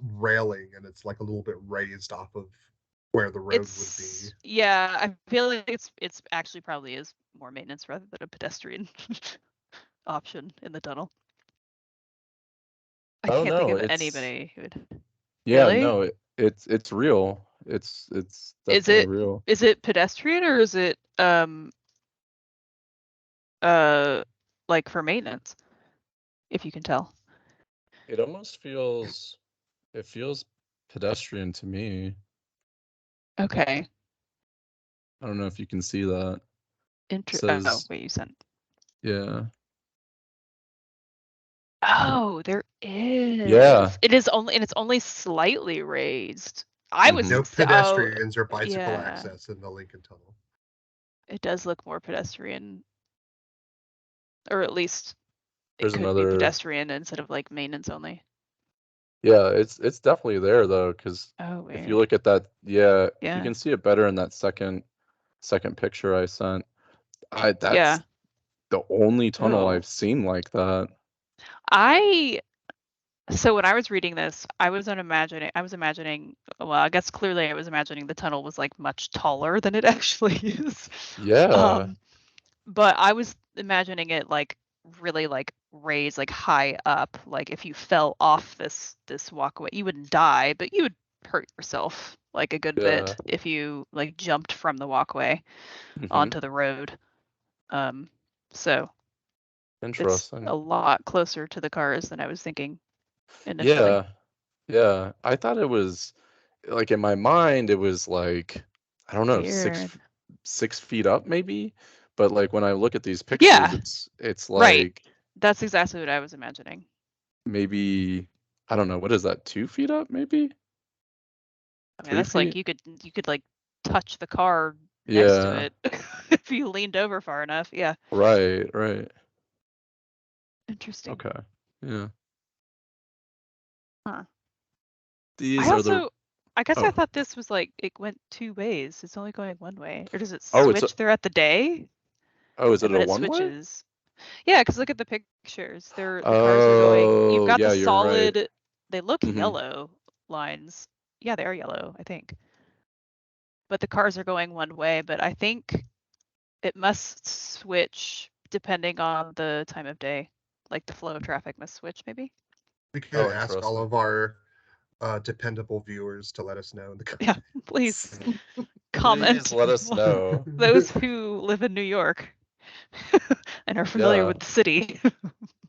railing, and it's like a little bit raised off of where the road would be. Yeah, I feel like it's actually probably is more maintenance rather than a pedestrian option in the tunnel. I Oh can't think no, of it's anybody who would. yeah, Really? no, it's real. It's Is definitely it real. is it pedestrian, or is it uh like for maintenance, if you can tell? It almost feels pedestrian to me. Okay. I don't know if you can see that. It Oh, says wait, you sent. yeah. Oh, there Yeah. is. It is only, and it's only slightly raised. I was Hmm. No oh pedestrians or bicycle yeah. access in the Lincoln Tunnel. It does look more pedestrian, or at least it There's could be another pedestrian instead of like maintenance only. yeah, it's definitely there though, because Oh, if you weird. look at that, yeah, you Yeah. can see it better in that second second picture I sent. Yeah. That's the only tunnel Oh. I've seen like that. So when I was reading this, I was imagining, well, I guess clearly I was imagining the tunnel was like much taller than it actually is. Yeah. But I was imagining it like really like raised like high up. Like if you fell off this walkway, you wouldn't die, but you would hurt yourself like a good Yeah. bit if you like jumped from the walkway Mhm. onto the road. So it's Interesting. a lot closer to the cars than I was thinking initially. Yeah. Yeah. I thought it was like in my mind it was like I don't know, Weird. 6 feet up maybe. But like when I look at these pictures, Yeah, it's right. like That's exactly what I was imagining. maybe I don't know, what is that, 2 feet up maybe? I mean, 3 that's like feet? you could like touch the car next to Yeah. it if you leaned over far enough. Yeah. Right. Interesting. Okay. Yeah. Huh. These I are the guess I oh. thought this was like it went two ways. It's only going one way. Or does it Oh, it's a switch throughout the day is and it then a it one way? switches? Yeah, because look at the pictures. The cars are going. You've Oh, got yeah, the you're right. solid. They look Mhm. yellow lines. Yeah, they are yellow, I think. But the cars are going one way. But I think it must switch depending on the time of day. Like the flow of traffic must switch, maybe. We Oh, could ask all interesting. of our dependable viewers to let us know in the Yeah, comments. please comment. Please let us know. Those who live in New York and are familiar Yeah. with the city.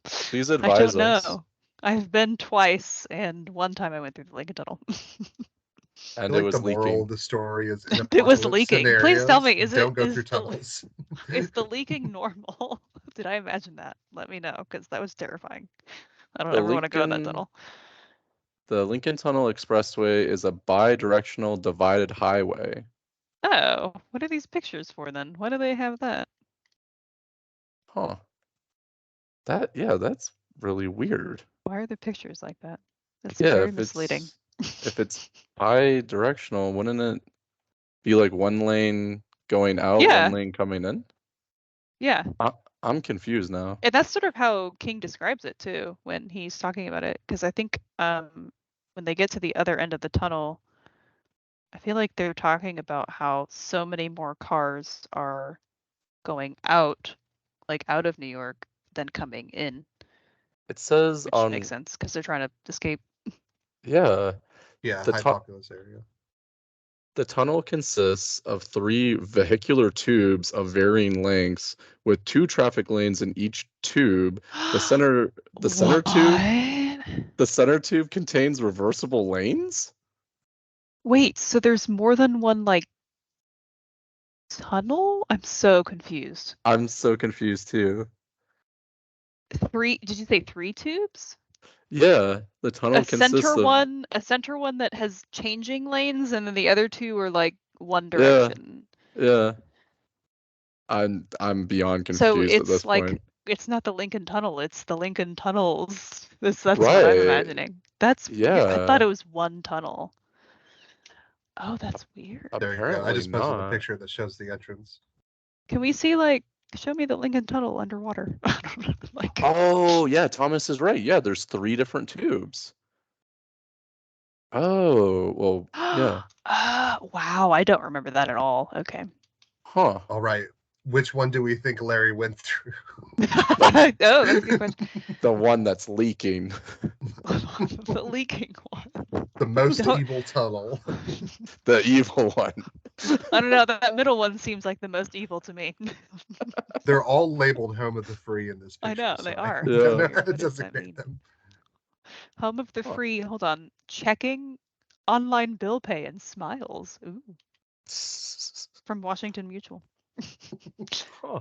Please I advise don't us. know. I've been twice, and one time I went through the Lincoln Tunnel. I And feel it like the was moral leaking. of the story is in It was apocalypse leaking. Please tell scenarios, me, don't go through tunnels. is the leaking normal? Did I imagine that? Let me know, because that was terrifying. I don't The ever want to go in that Lincoln tunnel. the Lincoln Tunnel Expressway is a bi-directional divided highway. Oh, what are these pictures for then? Why do they have that? Huh. That's really weird. Why are the pictures like that? That's Yeah, very misleading. if it's bi-directional, wouldn't it be like one lane going out, one Yeah, lane coming in? yeah. I'm confused now. And that's sort of how King describes it too when he's talking about it. Because I think when they get to the other end of the tunnel, I feel like they're talking about how so many more cars are going out, like out of New York, than coming in, It says which makes on sense because they're trying to escape. yeah, Yeah, the high tu populous area. the tunnel consists of 3 vehicular tubes of varying lengths with 2 traffic lanes in each tube. The center the center What? tube the center tube contains reversible lanes? Wait, so there's more than one like tunnel? I'm so confused. I'm so confused too. Did you say three tubes? Yeah, the tunnel consists of A center one that has changing lanes, and then the other two are like one yeah, direction. yeah. I'm beyond So confused at it's this like point. it's not the Lincoln Tunnel, it's the Lincoln Tunnels. That's what I'm Right. imagining. That's weird. I thought Yeah. it was one tunnel. Oh, that's weird. There you go. I Apparently just posted a not. picture that shows the entrance. Can we see like show me the Lincoln Tunnel underwater? I don't know, like Oh, yeah, Thomas is right. Yeah, there's 3 different tubes. Oh, well, yeah. wow, I don't remember that at all. Okay. Huh. All right. Which one do we think Larry went through? Oh, that's a good question. The one that's leaking. The leaking one. The most Don't- evil tunnel. The evil one. I don't know. That middle one seems like the most evil to me. They're all labeled Home of the Free in this I picture. know, so they I are. don't Yeah. know Weird. how to What does that designate mean? them. Home of the Huh. free. Hold on. Checking online bill pay and smiles. Ooh, from Washington Mutual. Huh.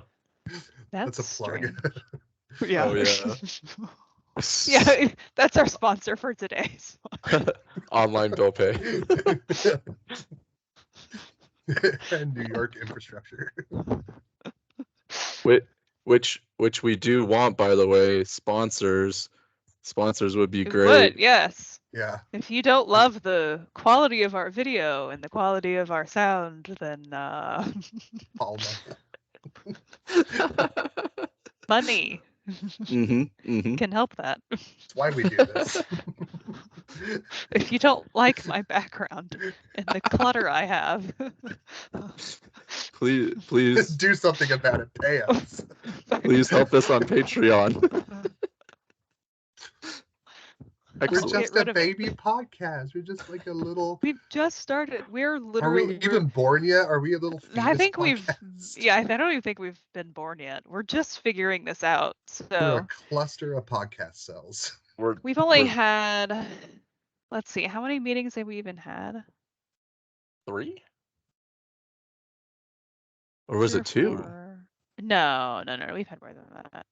That's a plug. strange. Yeah. Oh, yeah. Yeah, that's our sponsor for today. Online bill pay. And New York infrastructure. Which we do want, by the way. Sponsors would be It great. would, yes. Yeah. If you don't love the quality of our video and the quality of our sound, then Palma. money Mm-hmm. can help that. That's why we do this. If you don't like my background and the clutter I have, Please Do something about it. Pay us. please help us on Patreon. We're I'll Excellent. get just a rid of it. baby podcast. We're just like a little. We've just started. We're Are literally. we even born yet? Are we a little fetus I think podcast? yeah, I don't even think we've been born yet. We're just figuring this out. We're a So cluster of podcast cells. we've only we're had, let's see, how many meetings have we even had? 3? Or was 3 or it 2? 4? No, we've had more than that.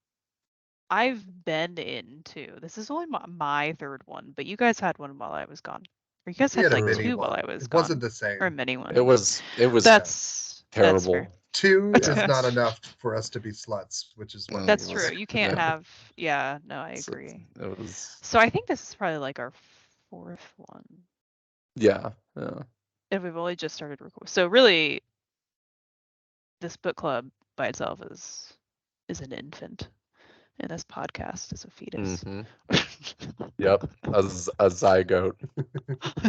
I've been in 2. This is only my 3rd one, but you guys had one while I was gone. Or you guys We had had a like mini 2 while one. I was It gone. wasn't the same. Or a mini one. It was That's terrible. fair. 2 is Yeah. not enough for us to be sluts, which is what. No, That's it true. was- You can't yeah. have, yeah, no, I So agree. it was So I think this is probably like our 4th one. yeah. And we've only just started recording. So really, this book club by itself is an infant, and this podcast is a fetus. Mhm. Yep. A zygote. A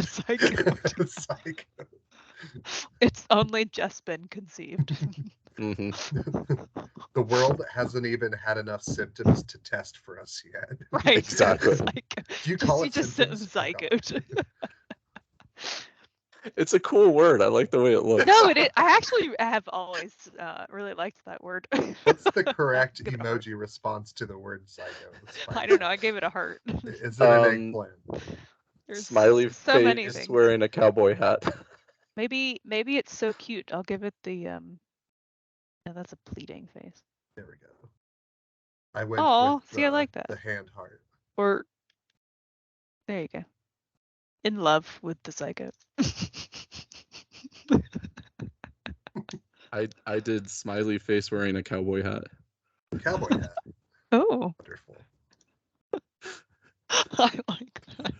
zygote. It's like It's only just been conceived. Hmm. the world hasn't even had enough symptoms to test for us yet. Right. Exactly. Do you call it just said symptoms? Oh, God. zygote. It's a cool word. I like the way it looks. No, I actually have always really liked that word. What's the correct Give it a heart. emoji response to the word zygote? Let's find I don't know. out. I gave it a heart. Is it an eggplant? There's Smiley so many face things. wearing a cowboy hat. Maybe it's so cute. I'll give it the no, that's a pleading face. There we go. I went Aw, with see, I like that. the hand heart. Or there you go. In love with the zygote. I did smiley face wearing a cowboy hat. Cowboy hat. Oh, Wonderful. I like that.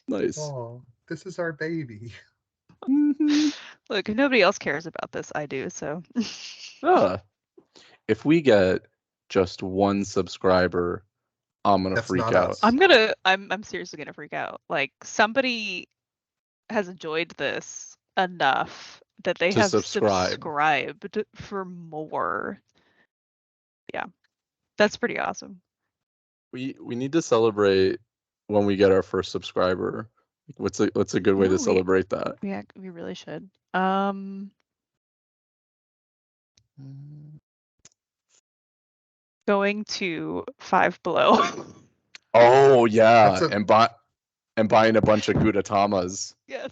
Nice. Oh, this is our baby. Mhm. Look, if nobody else cares about this, I do. So Ah, if we get just 1 subscriber, I'm gonna That's freak not out. us. I'm seriously gonna freak out. Like somebody has enjoyed this enough that they To have subscribe. subscribed for more. Yeah, that's pretty awesome. We need to celebrate when we get our first subscriber. What's a good way No, to we- celebrate that? Yeah, we really should. Going to Five Below. Oh yeah, That's a- and buying a bunch of Gudatamas. Yes.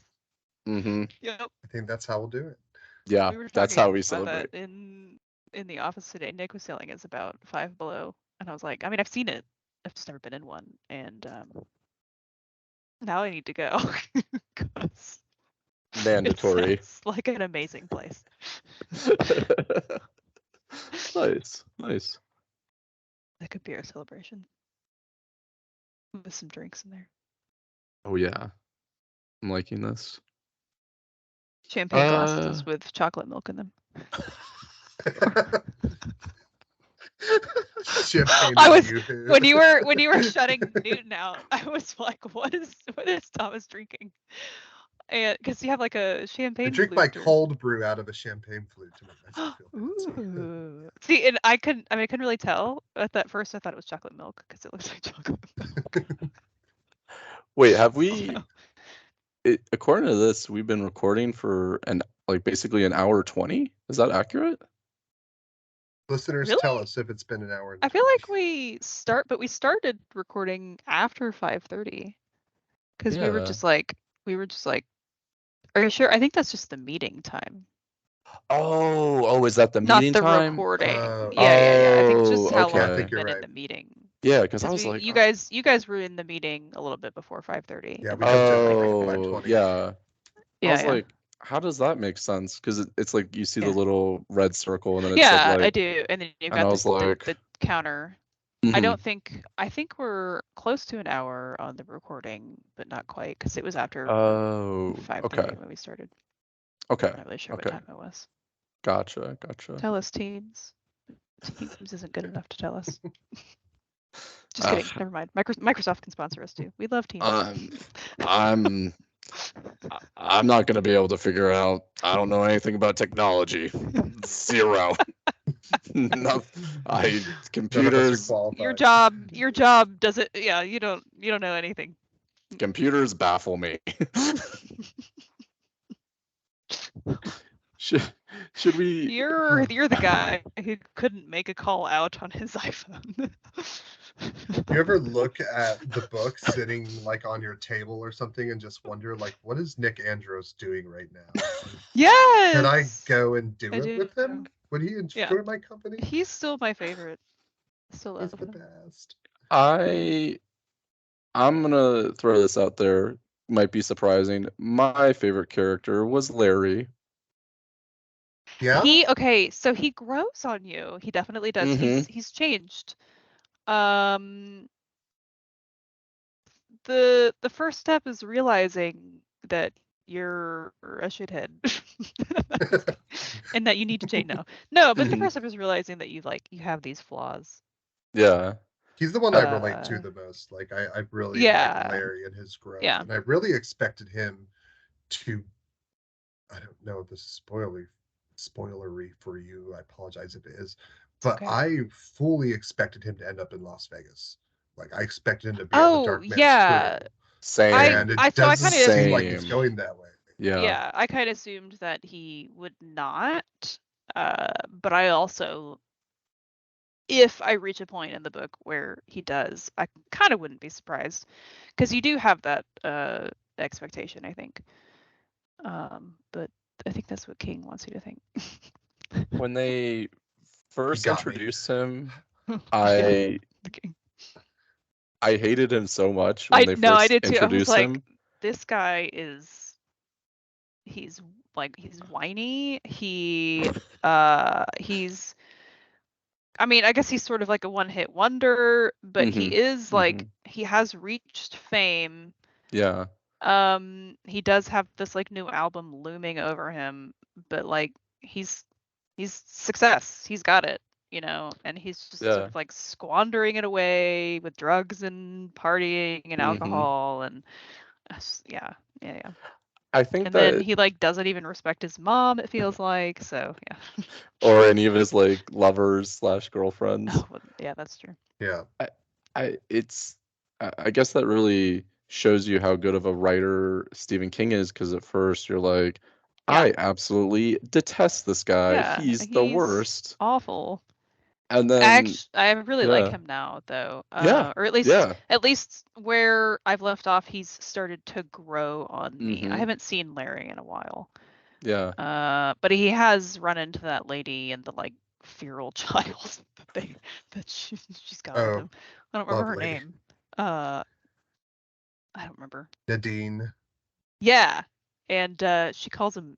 Mm-hmm. Yep. I think that's how we'll do it. Yeah, We were that's talking how we about celebrate. that in the office today. Nick was telling us about Five Below, and I was like, I mean, I've seen it. I've just never been in one, and now I need to go. 'Cause Mandatory. It sounds like an amazing place. Nice. That could be our celebration with some drinks in there. Oh yeah, I'm liking this. Champagne glasses with chocolate milk in them. Champagne I was- Yoo-hoo. When you were shutting Newton out, I was like, what is Thomas drinking? And because you have like a champagne. I drink my flute or- cold brew out of a champagne flute to make myself feel fancy. Ooh. See, and I couldn't really tell at that first. I thought it was chocolate milk because it looks like chocolate milk. Wait, have we? So, According to this, we've been recording for basically an hour 20. Is that accurate? Listeners, Really? tell us if it's been an hour. and I feel 20. like we started recording after 5:30 because we were Yeah. just like, are you sure? I think that's just the meeting time, Oh, is that the not meeting the time? recording. Oh. Yeah. I think just Oh, how okay. long I we've think been you're in right. the meeting. Yeah, because I 'Cause was like, you guys were in the meeting a little bit before 5:30. Yeah, and we then jumped in like like 5:20. 5:20. Yeah. I was Yeah. like, how does that make sense? Because it's like you see Yeah. the little red circle and then it Yeah, said I like, do. And then you've and I got was like, the counter. I Mhm. don't think I think we're close to an hour on the recording, but not quite because it was after Oh, 5:30 okay. when we started. Okay. I'm not really sure what Okay. time it was. Gotcha. Gotcha. Tell us, teens. Teams isn't good enough to tell us. Just Uh, kidding. Never mind. Microsoft can sponsor us too. We love Teams. I'm I'm not gonna be able to figure out. I don't know anything about technology. Zero. No, I None of us are computers qualified. Your job does it. Yeah, you don't know anything. computers baffle me. should we? You're the guy who couldn't make a call out on his iPhone. You ever look at the book sitting like on your table or something and just wonder like what is Nick Andros doing right now? Yes. Can I go and do I it do. with him? Would he enjoy my company? He's still my favorite. Still love He's the him. best. I'm gonna throw this out there. Might be surprising. My favorite character was Larry. Yeah. So he grows on you. He definitely does. Mhm. He's changed. The first step is realizing that you're a shithead. And that you need to change. No, but the Mhm. first step is realizing that you have these flaws. Yeah. He's the one I relate to the most. Like I really like Larry and his growth. Yeah. And I really expected him to, I don't know if this is spoilery for you. I apologize if it is. But okay. I fully expected him to end up in Las Vegas. Like I expected him to be on the Dark Man's crew. Same. And it doesn't kinda seem like it's going that way. Yeah. I kind of assumed that he would not. But I also, if I reach a point in the book where he does, I kind of wouldn't be surprised because you do have that expectation, I think. But I think that's what King wants you to think. When they first got me. introduced him, The King. I hated him so much when they I first did too. I was introduced like, him. this guy he's whiny. He's I mean, I guess he's sort of like a one-hit wonder, but he Mhm. is like Mhm. he has reached fame. Yeah. He does have this like new album looming over him, but like he's success. He's got it, and he's just sort Yeah. of like squandering it away with drugs and partying and Mhm. alcohol and yeah. I think And then that he like doesn't even respect his mom, it feels like. So yeah. or any of his like lovers/girlfriends. Oh, well, yeah, that's true. Yeah. I guess that really shows you how good of a writer Stephen King is, because at first you're like, Yeah. I absolutely detest this guy. Yeah, He's the worst. Awful. And then I really like him now, though. Yeah. Or at least where I've left off, he's started to grow on me. I Mhm. haven't seen Larry in a while. Yeah. But he has run into that lady and the like feral child that she's got with him. I don't remember her lovely. name. I don't remember. Nadine. Yeah, and she calls him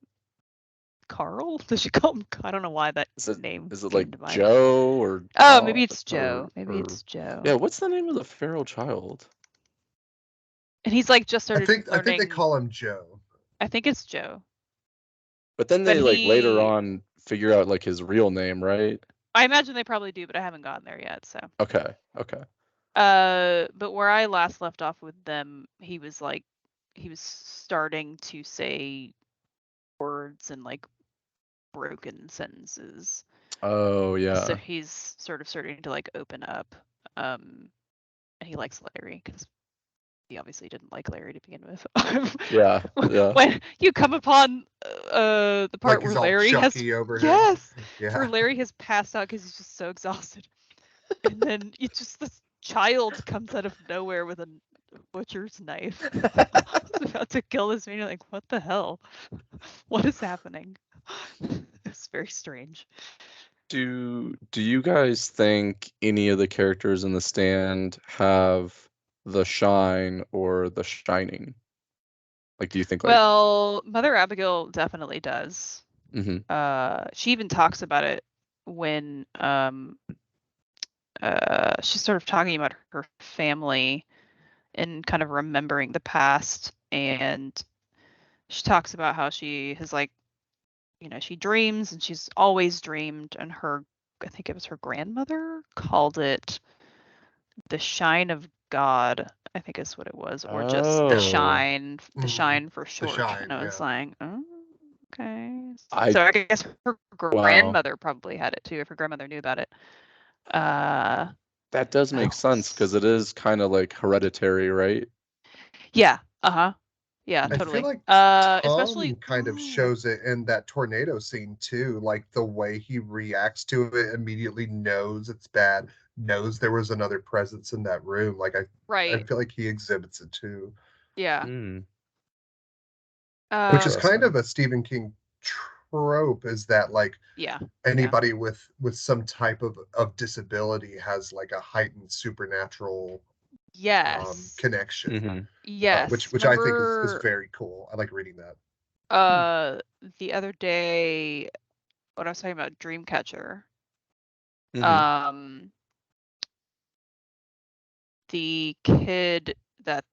Carl. Does she call him? I don't know why that name. Is it came like to mind. Joe or? Oh, maybe it's Joe. It's Joe. Yeah. What's the name of the feral child? And he's like just started learning. I think they call him Joe. I think it's Joe. But then they like later on figure out like his real name, right? I imagine they probably do, but I haven't gotten there yet. So. Okay. But where I last left off with them, he was starting to say words and like broken sentences. Oh yeah. So he's sort of starting to like open up. And he likes Larry because he obviously didn't like Larry to begin with. Yeah. When you come upon the part like where Larry has where Larry has passed out because he's just so exhausted, and then it's just this child comes out of nowhere with a butcher's knife, about to kill this man. You're like, what the hell? What is happening? It's very strange. Do you guys think any of the characters in The Stand have the shine or the shining? Like, do you think like? Well, Mother Abigail definitely does. Mhm. She even talks about it when she's sort of talking about her family and kind of remembering the past, and she talks about how she has like, she dreams and she's always dreamed, and I think it was her grandmother called it the shine of God, I think is what it was, or just the Oh, shine, Mhm. for The short. And shine, I was yeah. like, oh, okay. I So I guess her wow, grandmother probably had it too, if her grandmother knew about it. Uh, that does what make sense because else? it is kind of like hereditary, right? Yeah. Uh-huh. Yeah, I feel totally. like Especially, Tom kind of shows it in that tornado scene too. Like the way he reacts to it, immediately knows it's bad, knows there was another presence in that room. I right. feel like he exhibits it too, Yeah. Hmm. which is kind Interesting. of a Stephen King trope. Is that like Yeah. Yeah. anybody with some type of disability has like a heightened supernatural Yes. connection, Hmm. Yes. which I think is Remember very cool. I like reading that. Hmm. the other day when I was talking about Dreamcatcher, Hmm. um the kid that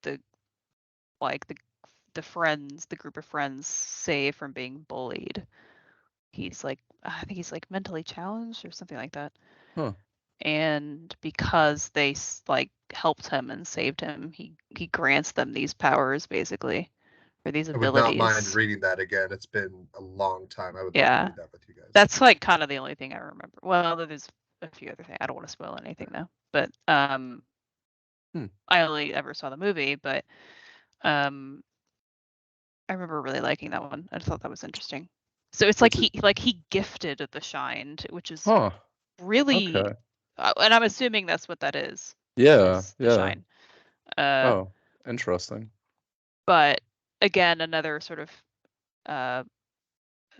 like the friends, the group of friends save from being bullied. He's like, I think he's like mentally challenged or something like that. Huh. And because they like helped him and saved him, he grants them these powers basically, or these I would not mind abilities. reading that again. It's been a long time. I would love to Yeah. read that with you guys. That's like kind of the only thing I remember. Well, there's a few other things. I don't want to spoil anything though. But Hmm. I only ever saw the movie, but um I remember really liking that one. I thought that was interesting. So it's like What's it? he gifted the Shine, which is Huh. really, Okay. and I'm assuming that's what that Yeah. is the Yeah. Shine. Uh, Oh, interesting. but again, another sort of uh,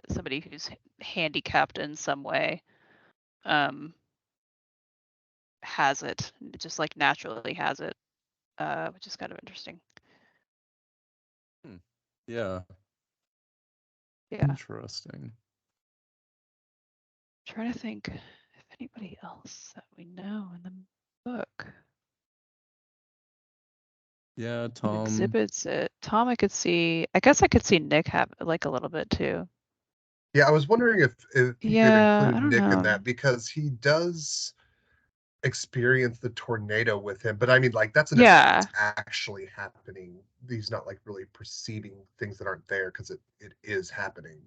somebody who's handicapped in some way um, has it, just like naturally has it, which is kind of interesting. Hmm. Yeah. Yeah, Interesting. trying to think if anybody else that we know in the book Yeah, who Tom. exhibits it. Tom, I could see. I guess I could see Nick have like a little bit too. Yeah, I was wondering if you could Yeah, I include don't Nick in know. that because he does experience the tornado with him, but I mean, like that's an event Yeah. that's actually happening. He's not like really perceiving things that aren't there because it is happening.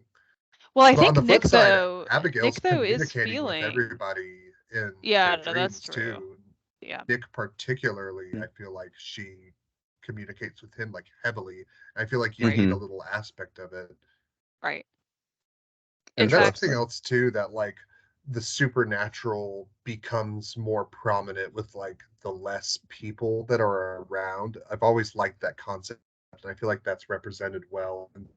Well, I But on think the flip side, Abigail's Nick though is communicating with feeling. everybody in Yeah, their no, that's dreams true. too. Yeah. Nick particularly, Hmm. I feel like she communicates with him like heavily. I feel like you Right. need Mm-hmm. a little aspect of it. Right. And that's something Exactly. Interesting. else too, that like the supernatural becomes more prominent with like the less people that are around. I've always liked that concept, and I feel like that's represented well. And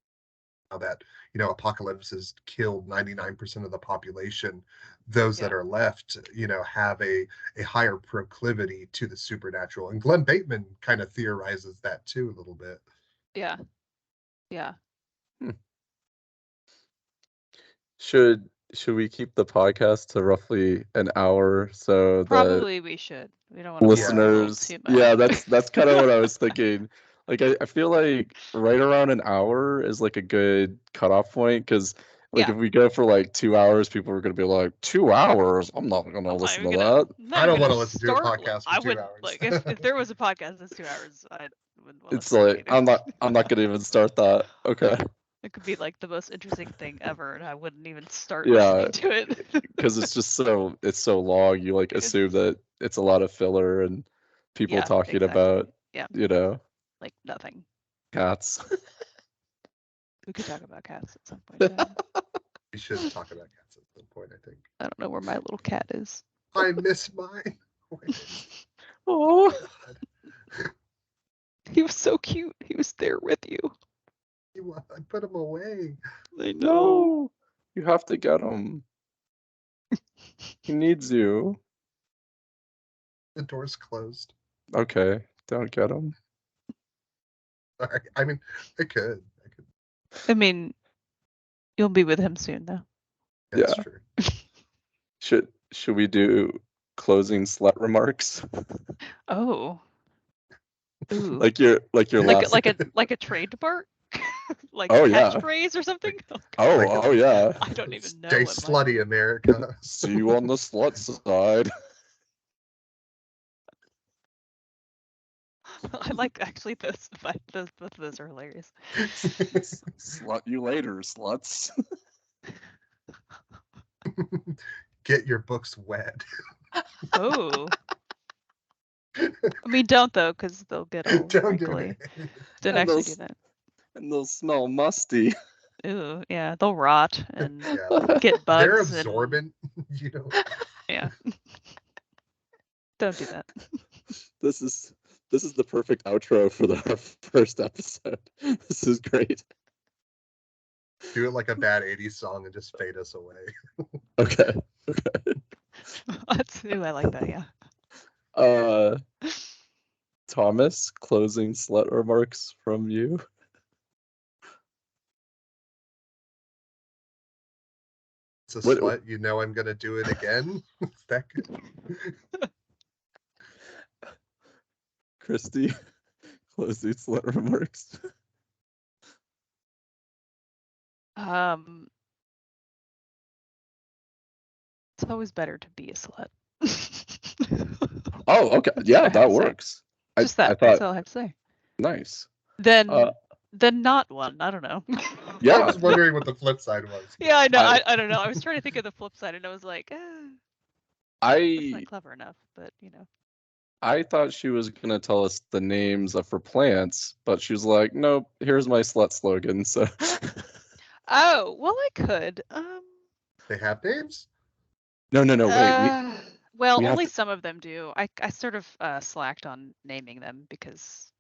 now that apocalypse has killed 99% of the population, those that Yeah. are left have a higher proclivity to the supernatural. And Glenn Bateman kind of theorizes that too a little bit. Yeah. Yeah. Hmm. Should we keep the podcast to roughly an hour so that Probably we should. We don't want to bore Yeah, people listeners, too yeah, much. that's kind of what I was thinking. Like I feel like right around an hour is like a good cutoff point because like Yeah. if we go for like 2 hours, people are gonna be like, 2 hours? I'm not gonna I'm not listen even to gonna that. I'm not I even don't want gonna to listen to a start. podcast for I 2 wouldn't hours. like if there was a podcast that's 2 hours, I wouldn't want to It's listen to it like either. I'm not gonna even start that. Okay. It could be like the most interesting thing ever, and I wouldn't even start Yeah, listening to it. because it's so long, you like assume It's that it's a lot of filler and people yeah, talking exactly. about, Yeah, you know, like nothing. cats. We could talk about cats at some point too. We should talk about cats at some point, I think. I don't know where my little cat is. I miss mine. Oh Oh, my god. He was so cute. He was there with you. I put him away. I know. no. You have to get him. He needs you. The door's closed. Okay, don't get him. Sorry. I mean, I could. I mean, you'll be with him soon, though. That's Yeah. true. Should we do closing slut remarks. Oh. Ooh. like your last. like a trademark? Like Oh, yeah. catchphrase or something? Oh, Like, oh yeah. I don't even know Stay what mine. slutty, America. See you on the slut side. I like actually those both of those are hilarious. Slut you later, sluts. Get your books wet. Oh. I mean, don't though, because they'll get all Don't do wrinkly. it. Don't And actually those- do that. And they'll smell musty. Ooh, yeah, they'll rot and Yeah. get bugs. They're and- absorbent. You know. yeah. Don't do that. This is the perfect outro for the first episode. This is great. Do it like a bad 80s song and just fade us away. Okay. Ooh, I like that. Yeah. Thomas, closing slut remarks from you. It's a What- slut. You know I'm gonna do it again. Is that good? Christy, closing slut remarks. It's always better to be a slut. Oh, okay. That's Yeah, what I have that to say. works. Just that. I That's thought all I have to say. nice. Then Uh, not one. I don't know. I Yeah. was wondering what the flip side was. Yeah, I know. I- I don't know. I was trying to think of the flip side, and I was like, that's I not clever enough. But you know. I thought she was gonna tell us the names of her plants, but she was like, "Nope, here's my slut slogan." So Oh well, I could. They have names? no, wait. Well, we have only to- some of them do. I sort of slacked on naming them because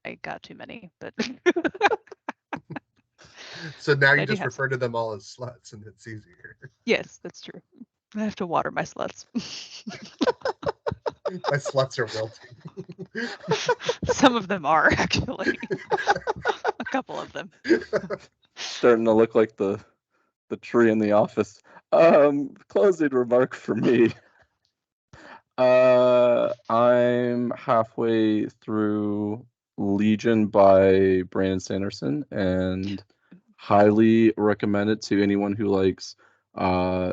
I got too many. But So now I you do just have refer to them all as sluts and it's easier. yes, that's true. I have to water my sluts. My sluts are wilting. Some of them are actually. A couple of them. starting to look like the tree in the office. Closing remark for me. I'm halfway through Legion by Brandon Sanderson and highly recommend it to anyone who likes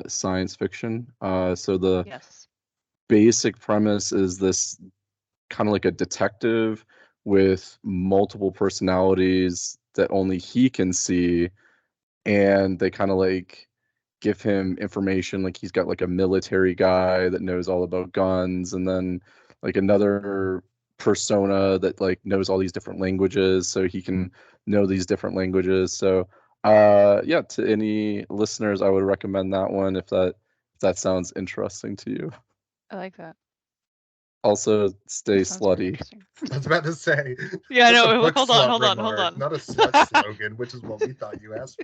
science fiction. So the Yes. basic premise is this kind of like a detective with multiple personalities that only he can see, and they kind of like give him information. Like he's got like a military guy that knows all about guns, and then like another persona that like knows all these different languages, so he can know these different languages. So yeah, to any listeners, I would recommend that one if that sounds interesting to you. I like that. Also, stay That sounds very slutty. interesting. I was about to say. Yeah, I that's a know. book Hold on, slut hold on, remark, hold on. Not a slut slogan, which is what we thought you asked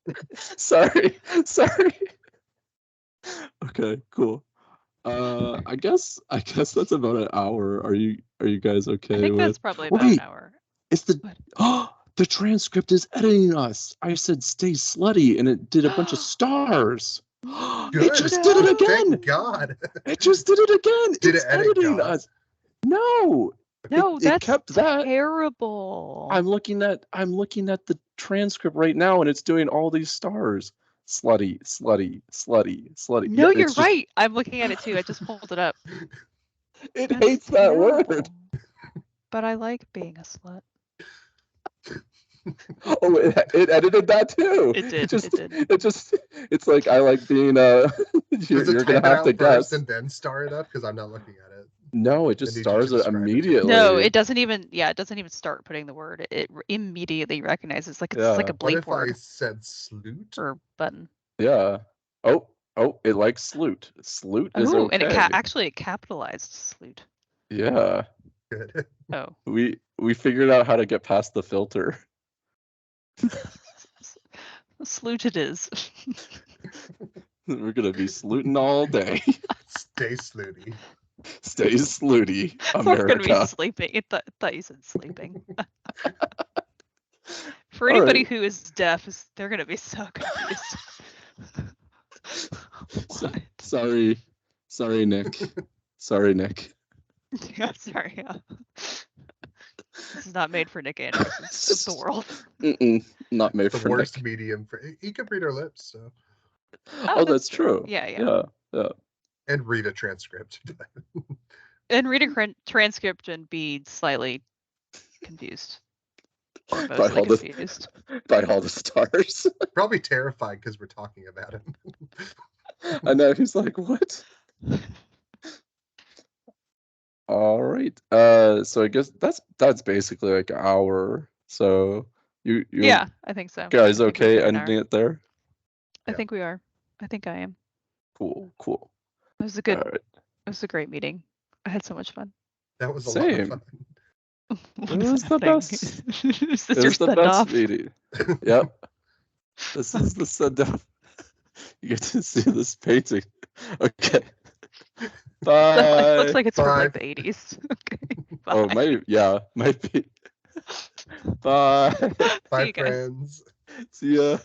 for. Sorry. Okay, cool. I guess that's about an hour. Are you guys okay I think with? that's probably Oh, about an wait. hour. It's the What? the transcript is editing us. I said stay slutty, and it did a bunch of stars. It Good. just did it again. Thank God. It just did it again. Did It's it edit editing God? us. No, No, it that's kept that. terrible. I'm looking at the transcript right now, and it's doing all these stars. Slutty. No, Yeah, you're it's just- right. I'm looking at it too. I just pulled it up. It That's hates that word. terrible. But I like being a slut. Oh, it edited that too. It did, Just, it did. It's like I like being Does you're it gonna type it have out to first guess. and then star it up? Because I'm not looking at it. No, it just need you to stars it describe it to me. immediately. No, it doesn't even. Yeah, it doesn't even start putting the word. It immediately recognizes like it's like Yeah. a What bleep if I word said sloot? or button. Yeah. Oh, it likes sloot. Sloot is Oh, okay. and it actually it capitalized salute. Yeah. Good. Oh, We figured out how to get past the filter. salute it is. We're gonna be slooting all day. Stay slooty. Stay slooty, We're gonna be America. sleeping. It thought you said sleeping. For All anybody right. who is deaf, they're gonna be so confused. So- What? sorry Sorry, Nick. Sorry, Nick. Yeah, sorry. Yeah. This is not made for Nick Andrews of the world. Not made The for worst Nick. medium for he could read our lips, so Oh, that's true. Yeah, yeah. Yeah. and read a transcript. And read a transcript and be slightly confused. Or By mostly all the confused. by all the stars. Probably terrified because we're talking about him. I know he's like, what? All right. So I guess that's basically like an hour. So you Yeah, I think so. guys I think we're okay good an hour. ending it there? I Yeah. think we are. I think I am. Cool. It was a All good. right. It was a great meeting. I had so much fun. That was a lot of Same. fun. What It is was the happening? best. Is this It your was the send best off? meeting. Yep. This is the send off. You get to see this painting. Okay. Bye. Looks like it's from Bye. like the 80s. Okay. Bye. Oh, might be. Bye. See Bye, you guys. friends. See ya.